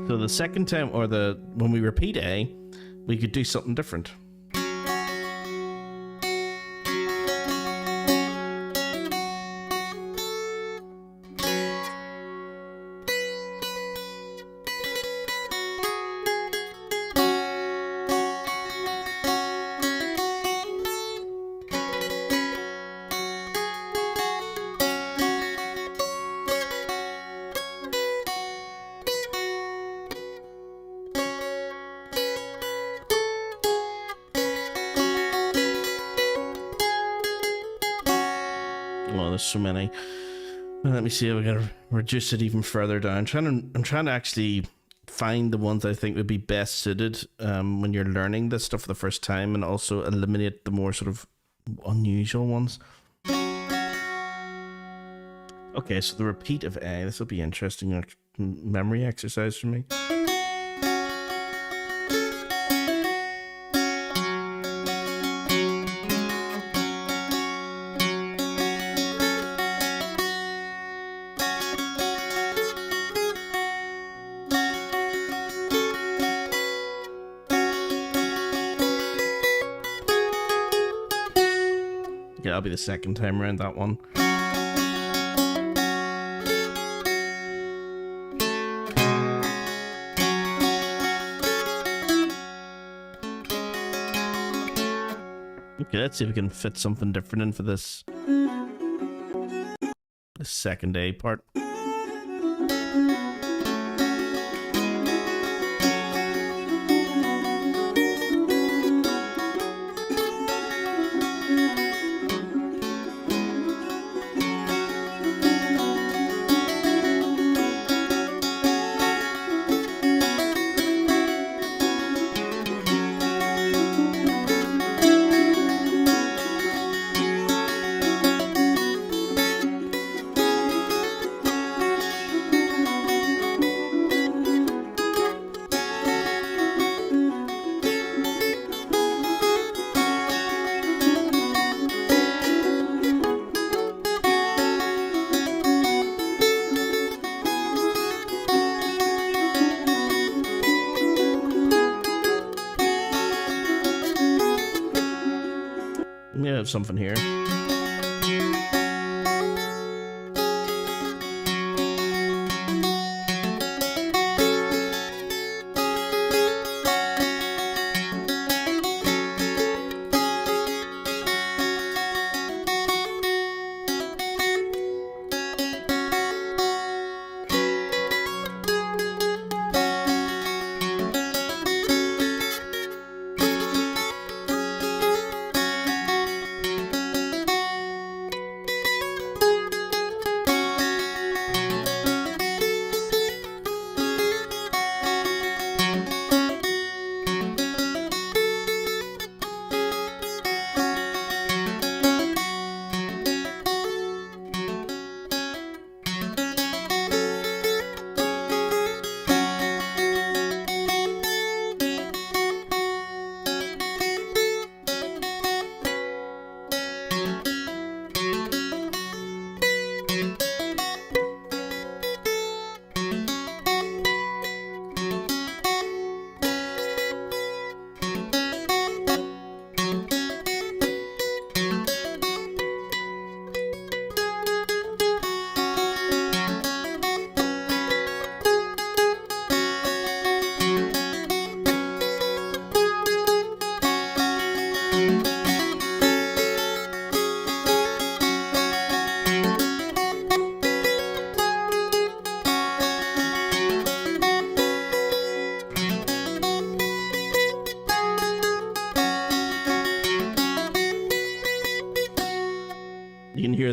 So the second time, or when we repeat A, we could do something different. Well, there's so many. Let me see if we can reduce it even further down. I'm trying to actually find the ones I think would be best suited when you're learning this stuff for the first time, and also eliminate the more sort of unusual ones. Okay, so the repeat of A. This will be interesting memory exercise for me. Yeah, that'll be the second time around that one. Okay, let's see if we can fit something different in for this. The second A part. We have something here.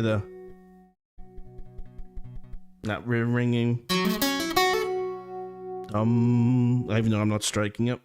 hear that ringing. Even though I'm not striking it.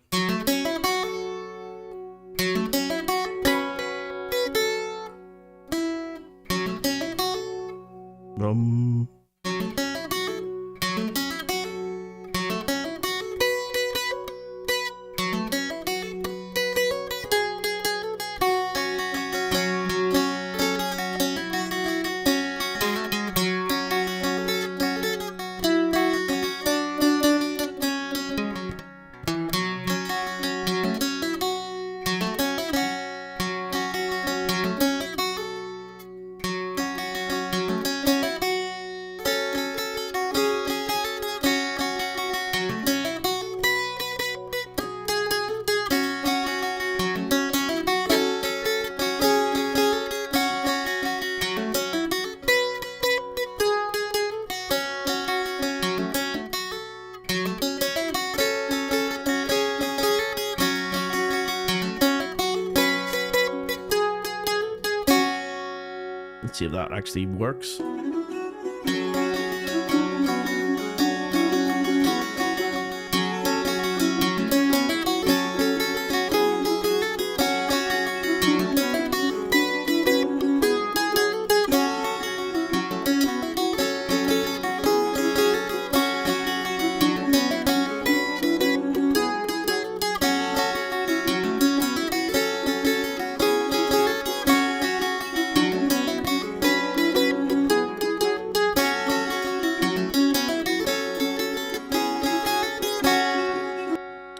Let's see if that actually works.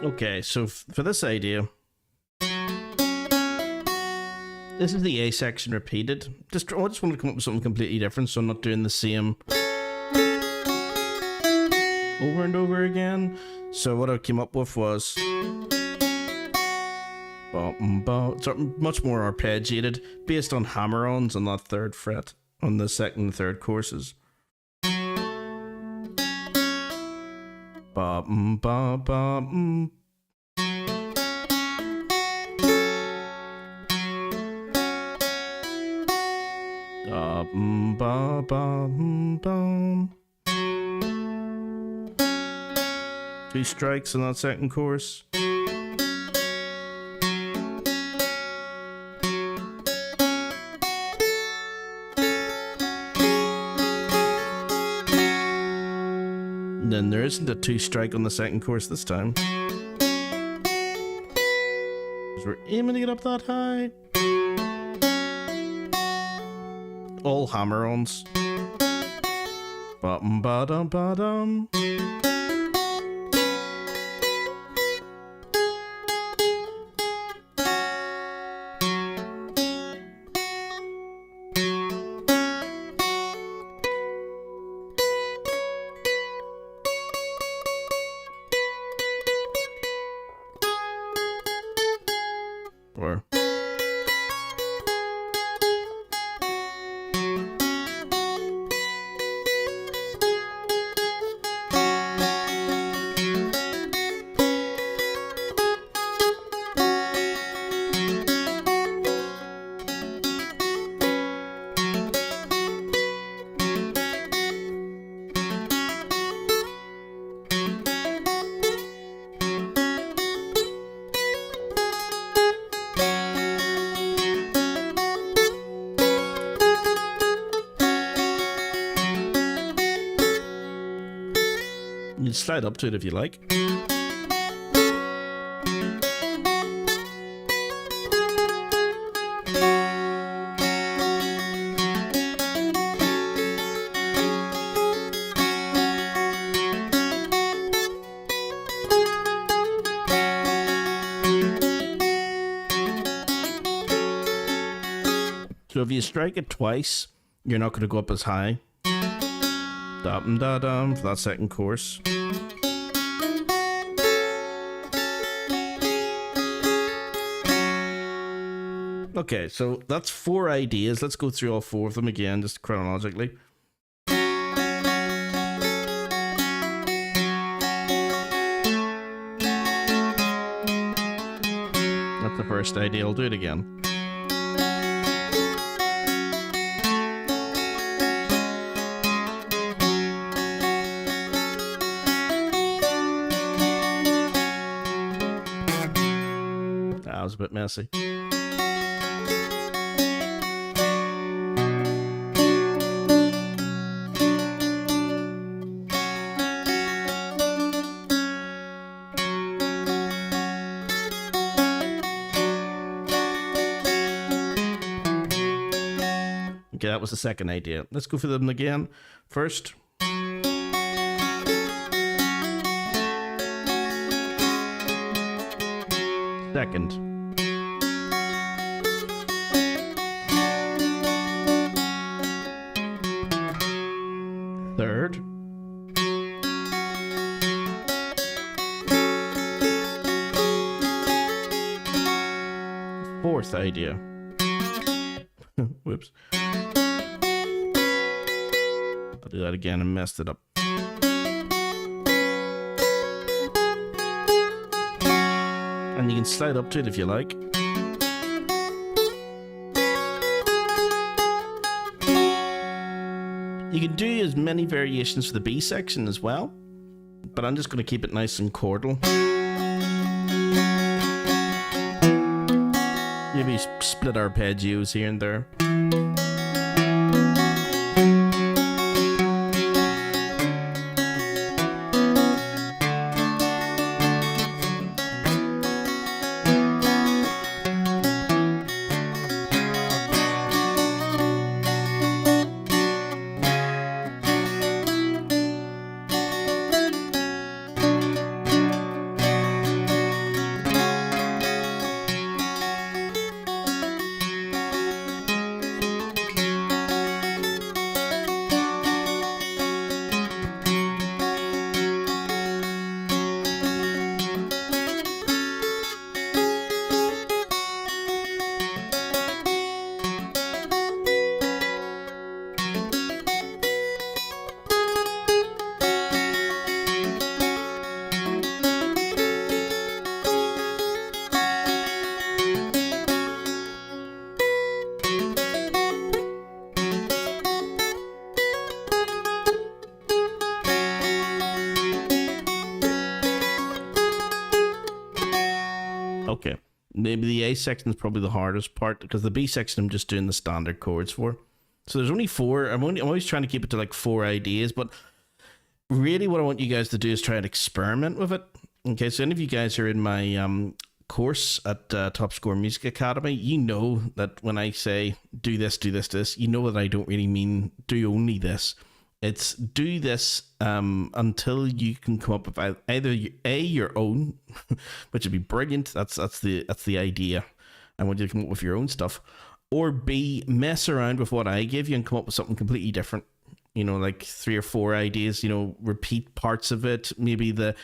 Okay, so for this idea, this is the A section repeated. I just want to come up with something completely different, so I'm not doing the same over and over again. So what I came up with was something much more arpeggiated, based on hammer-ons on that third fret on the second and third courses. Two strikes on that second chorus. And then there isn't a two strike on the second chorus this time, because we're aiming to get up that high. All hammer-ons. Ba-dum. Or you slide up to it if you like. So if you strike it twice, you're not going to go up as high. Da-dum for that second chorus. Okay, so that's 4 ideas. Let's go through all 4 of them again, just chronologically. That's the first idea. I'll do it again. That was a bit messy. Okay, that was the second idea. Let's go for them again. First. Second. Third. Fourth idea. Whoops. I'll do that again and messed it up. And you can slide up to it if you like. You can do as many variations for the B section as well, but I'm just going to keep it nice and chordal. Maybe split arpeggios here and there. Okay, maybe the A section is probably the hardest part, because the B section I'm just doing the standard chords for. So there's only four. I'm always trying to keep it to like 4 ideas, but really what I want you guys to do is try and experiment with it. Okay, so any of you guys who are in my course at Top Score Music Academy, you know that when I say do this, do this, do this, you know that I don't really mean do only this. It's do this until you can come up with either your own, which would be brilliant. That's the idea. I want you to come up with your own stuff, or B, mess around with what I give you and come up with something completely different. You know, like 3 or 4 ideas. You know, repeat parts of it. Maybe the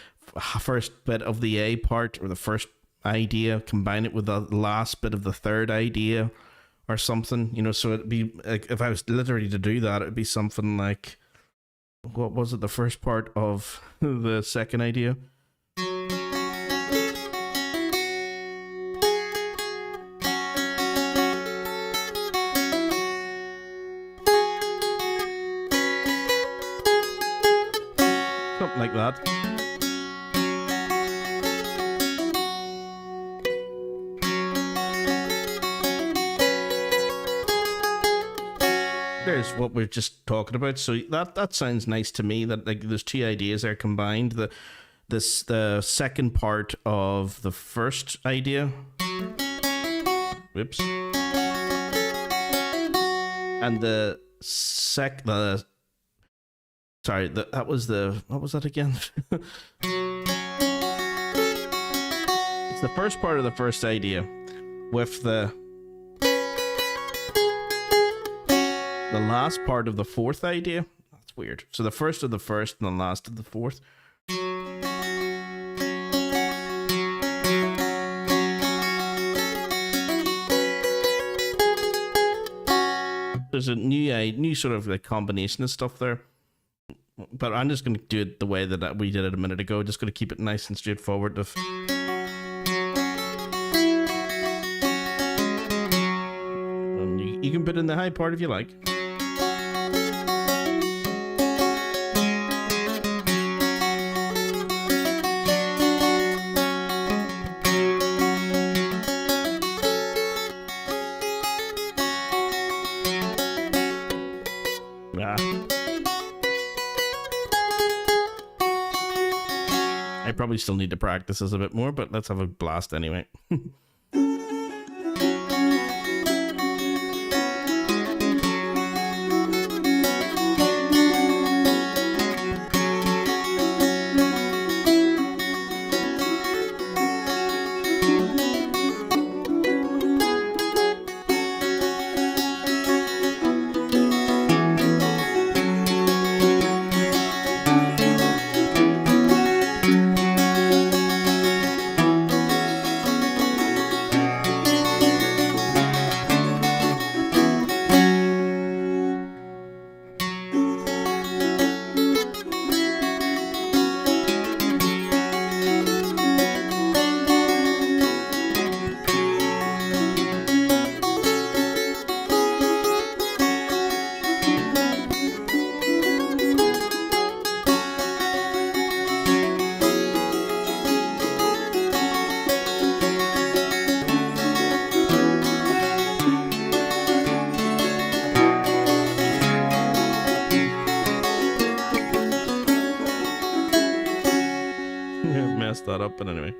first bit of the A part or the first idea, combine it with the last bit of the third idea, or something. You know, so it'd be like, if I was literally to do that, it'd be something like, what was it, the first part of the second idea? Something like that. There's what we're just talking about. So that sounds nice to me. That like there's 2 ideas there combined. The second part of the first idea. Whoops. And what was that again? It's the first part of the first idea with the last part of the fourth idea. That's weird. So the first of the first and the last of the fourth. There's a new sort of like combination of stuff there. But I'm just going to do it the way that we did it a minute ago. Just going to keep it nice and straightforward. You can put in the high part if you like. I probably still need to practice this a bit more, but let's have a blast anyway. Messed that up, but anyway.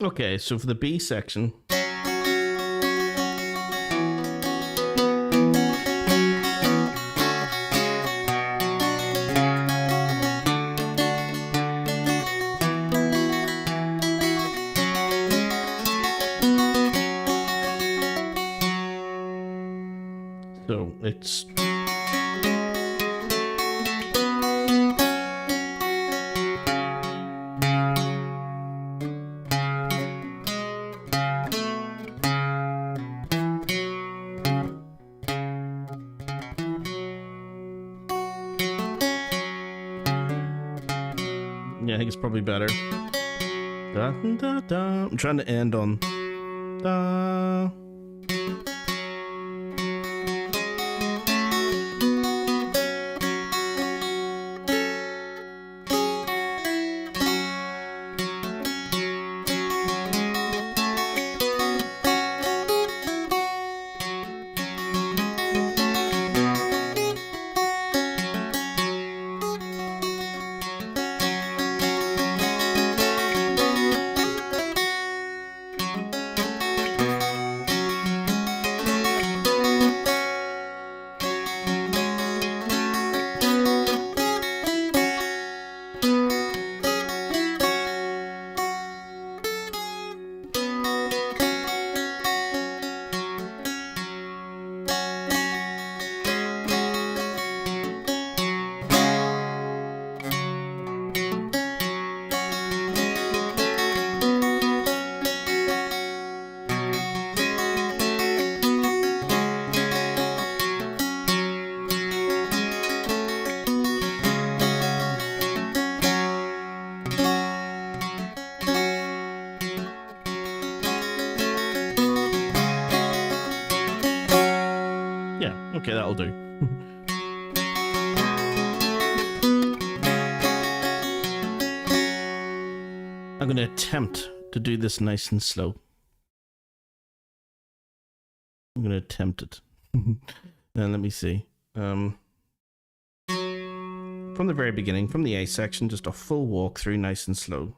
Okay, so for the B section, so it's I think it's probably better. Da, da, da. I'm trying to end on da. Okay, that'll do. I'm going to attempt to do this nice and slow. I'm going to attempt it. And let me see. From the very beginning, from the A section, just a full walk through, nice and slow.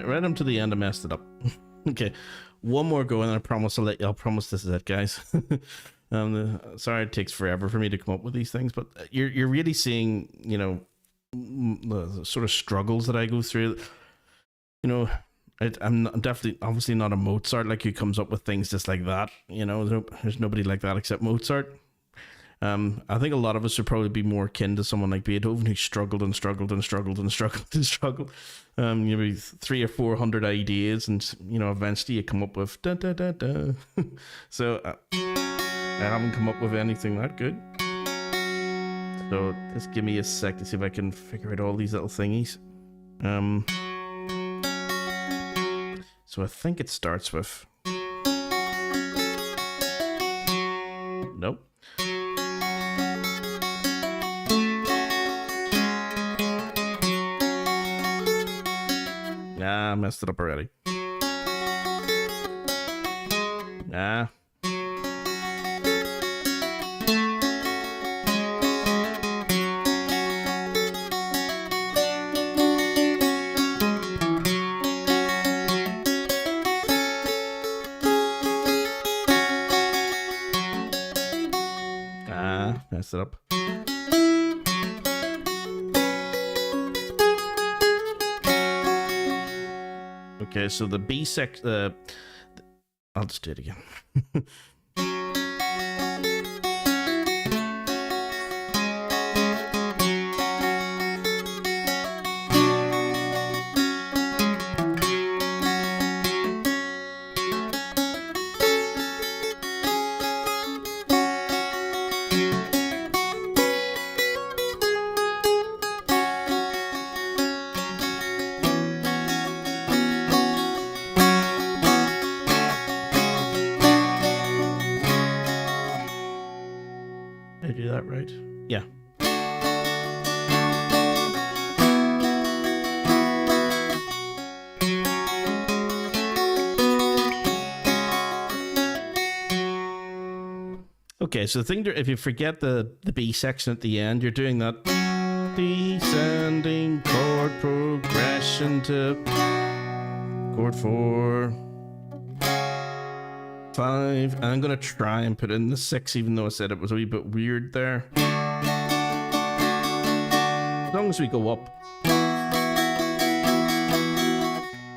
Right up to the end, I messed it up. Okay, one more go, and I promise I'll promise this is it, guys. Sorry it takes forever for me to come up with these things, but you're really seeing, you know, the sort of struggles that I go through. You know, I'm definitely, obviously not a Mozart, like who comes up with things just like that. You know, there's nobody like that except Mozart. I think a lot of us would probably be more akin to someone like Beethoven, who struggled and struggled and struggled and struggled and struggled. You know, 300 or 400 ideas, and you know, eventually you come up with da da da da. So I haven't come up with anything that good. So just give me a sec to see if I can figure out all these little thingies. So I think it starts with. Nope. Nah, I messed it up already. Nah. Messed it up. Okay, so the B sec, I'll just do it again. Right? Yeah. Okay, so the thing, if you forget the B section at the end, you're doing that descending chord progression to chord 4, 5, and I'm gonna try and put in the 6, even though I said it was a wee bit weird there. As long as we go up.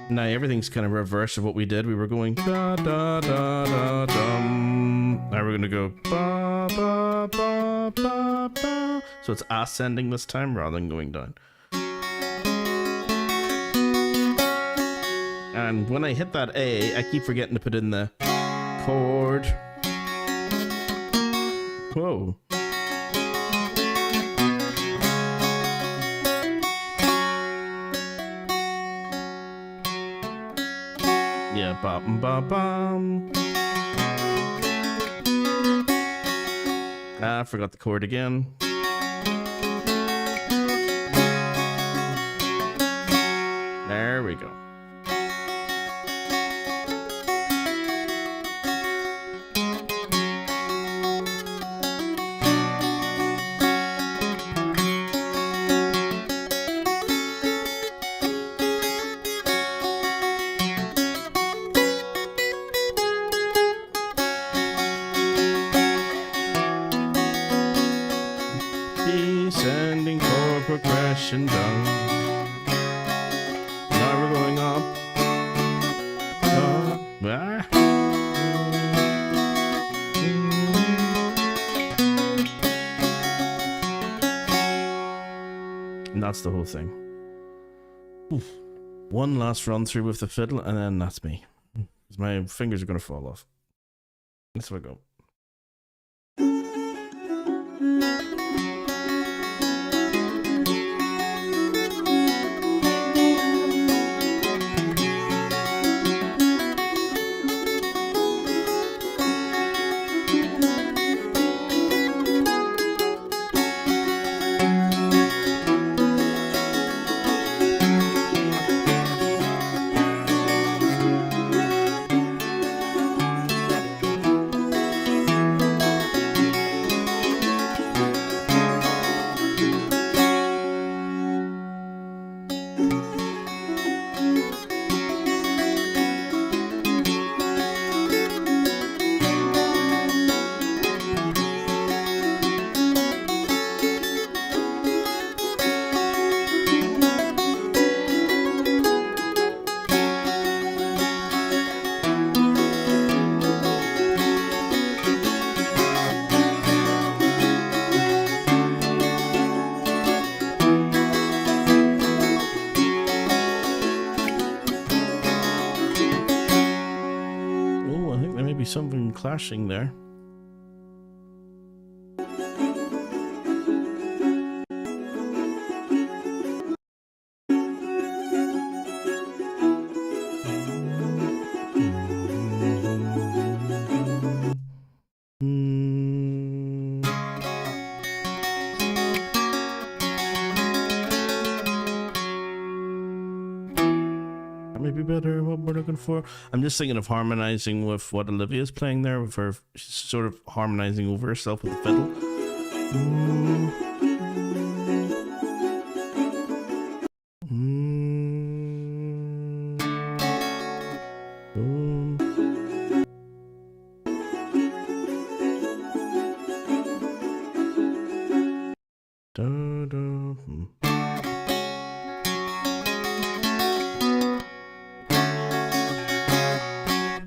Now everything's kind of reverse of what we did. We were going da da da da dum. Now we're gonna go ba ba ba ba ba. So it's ascending this time rather than going down. And when I hit that A, I keep forgetting to put in the chord. Whoa. Yeah, bum bum bum. I forgot the chord again. There we go. we're crashing down. Now we're going up. Ah. And that's the whole thing. Oof. One last run through with the fiddle, and then that's me. My fingers are going to fall off. That's where I go. Something clashing there. Maybe better what we're looking for. I'm just thinking of harmonizing with what Olivia is playing there, with her sort of harmonizing over herself with the fiddle.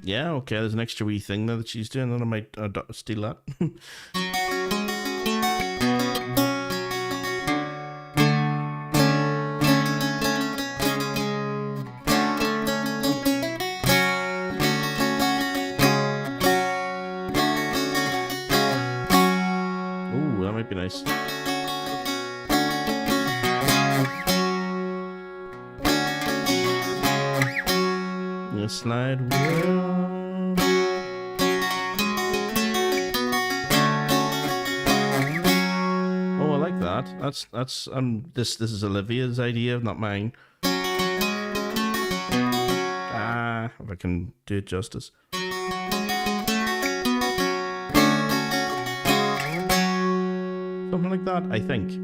Yeah, okay, there's an extra wee thing there that she's doing, and I might steal that. Ooh, that might be nice. Slide wheel. Oh, I like that. That's this is Olivia's idea, not mine. Ah, if I can do it justice. Something like that, I think.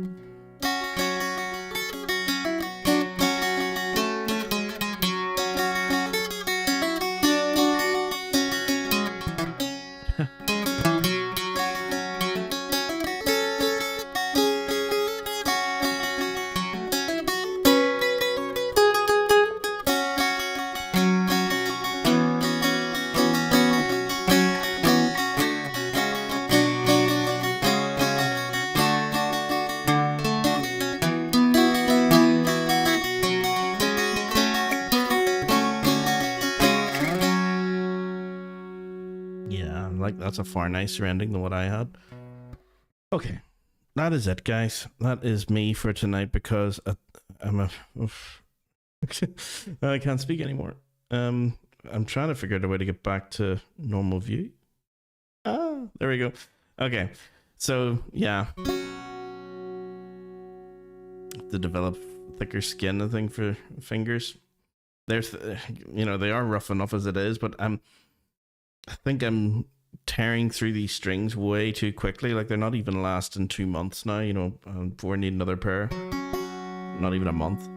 That's a far nicer ending than what I had. Okay, that is it, guys. That is me for tonight, because I can't speak anymore. I'm trying to figure out a way to get back to normal view. Ah, there we go. Okay, so yeah, to develop thicker skin, I think, for fingers. There's, you know, they are rough enough as it is, but I think I'm tearing through these strings way too quickly. Like, they're not even lasting 2 months now, you know, before I need another pair. Not even a month.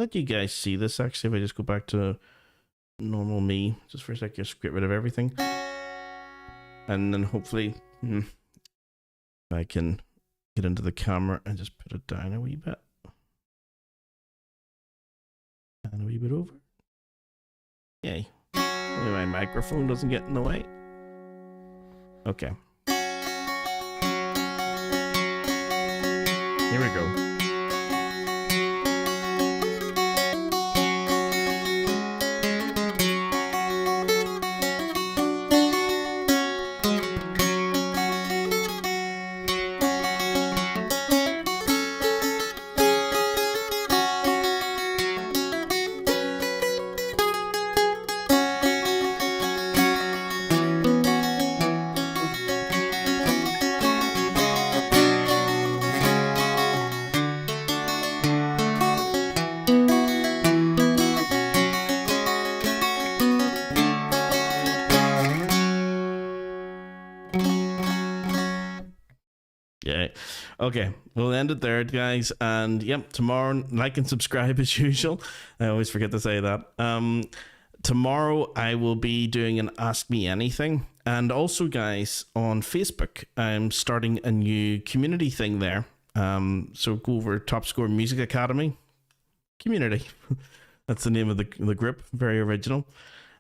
let you guys see this actually. If I just go back to normal me, just for a sec, just get rid of everything. And then hopefully I can get into the camera and just put it down a wee bit. And a wee bit over. Yay. Maybe my microphone doesn't get in the way. Okay. Here we go. Yeah. Okay. We'll end it there, guys. And yep, tomorrow, like and subscribe as usual. I always forget to say that. Tomorrow I will be doing an Ask Me Anything. And also, guys, on Facebook, I'm starting a new community thing there. So go over Top Score Music Academy Community. That's the name of the group. Very original.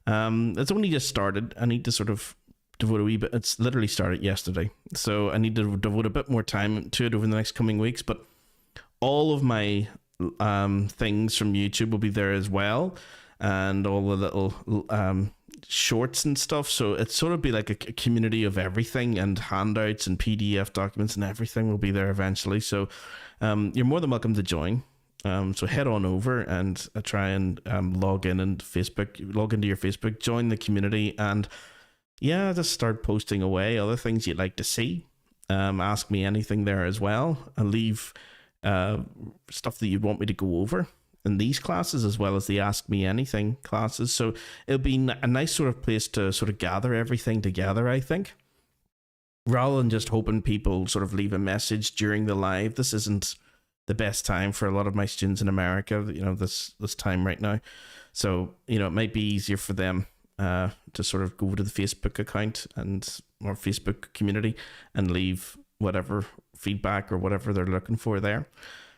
It's only just started. I need to sort of devote a wee bit. It's literally started yesterday, so I need to devote a bit more time to it over the next coming weeks. But all of my things from YouTube will be there as well, and all the little shorts and stuff. So it's sort of be like a community of everything, and handouts and PDF documents and everything will be there eventually. So you're more than welcome to join. So head on over and try and log into your Facebook, join the community, and yeah, just start posting away other things you'd like to see. Ask me anything there as well. And leave stuff that you'd want me to go over in these classes, as well as the Ask Me Anything classes. So it'll be a nice sort of place to sort of gather everything together, I think. Rather than just hoping people sort of leave a message during the live. This isn't the best time for a lot of my students in America, this time right now. So, it might be easier for them to sort of go to the Facebook account or Facebook community and leave whatever feedback or whatever they're looking for there.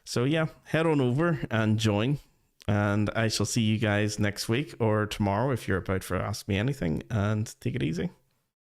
So yeah, head on over and join, and I shall see you guys next week or tomorrow if you're about for Ask Me Anything, and take it easy.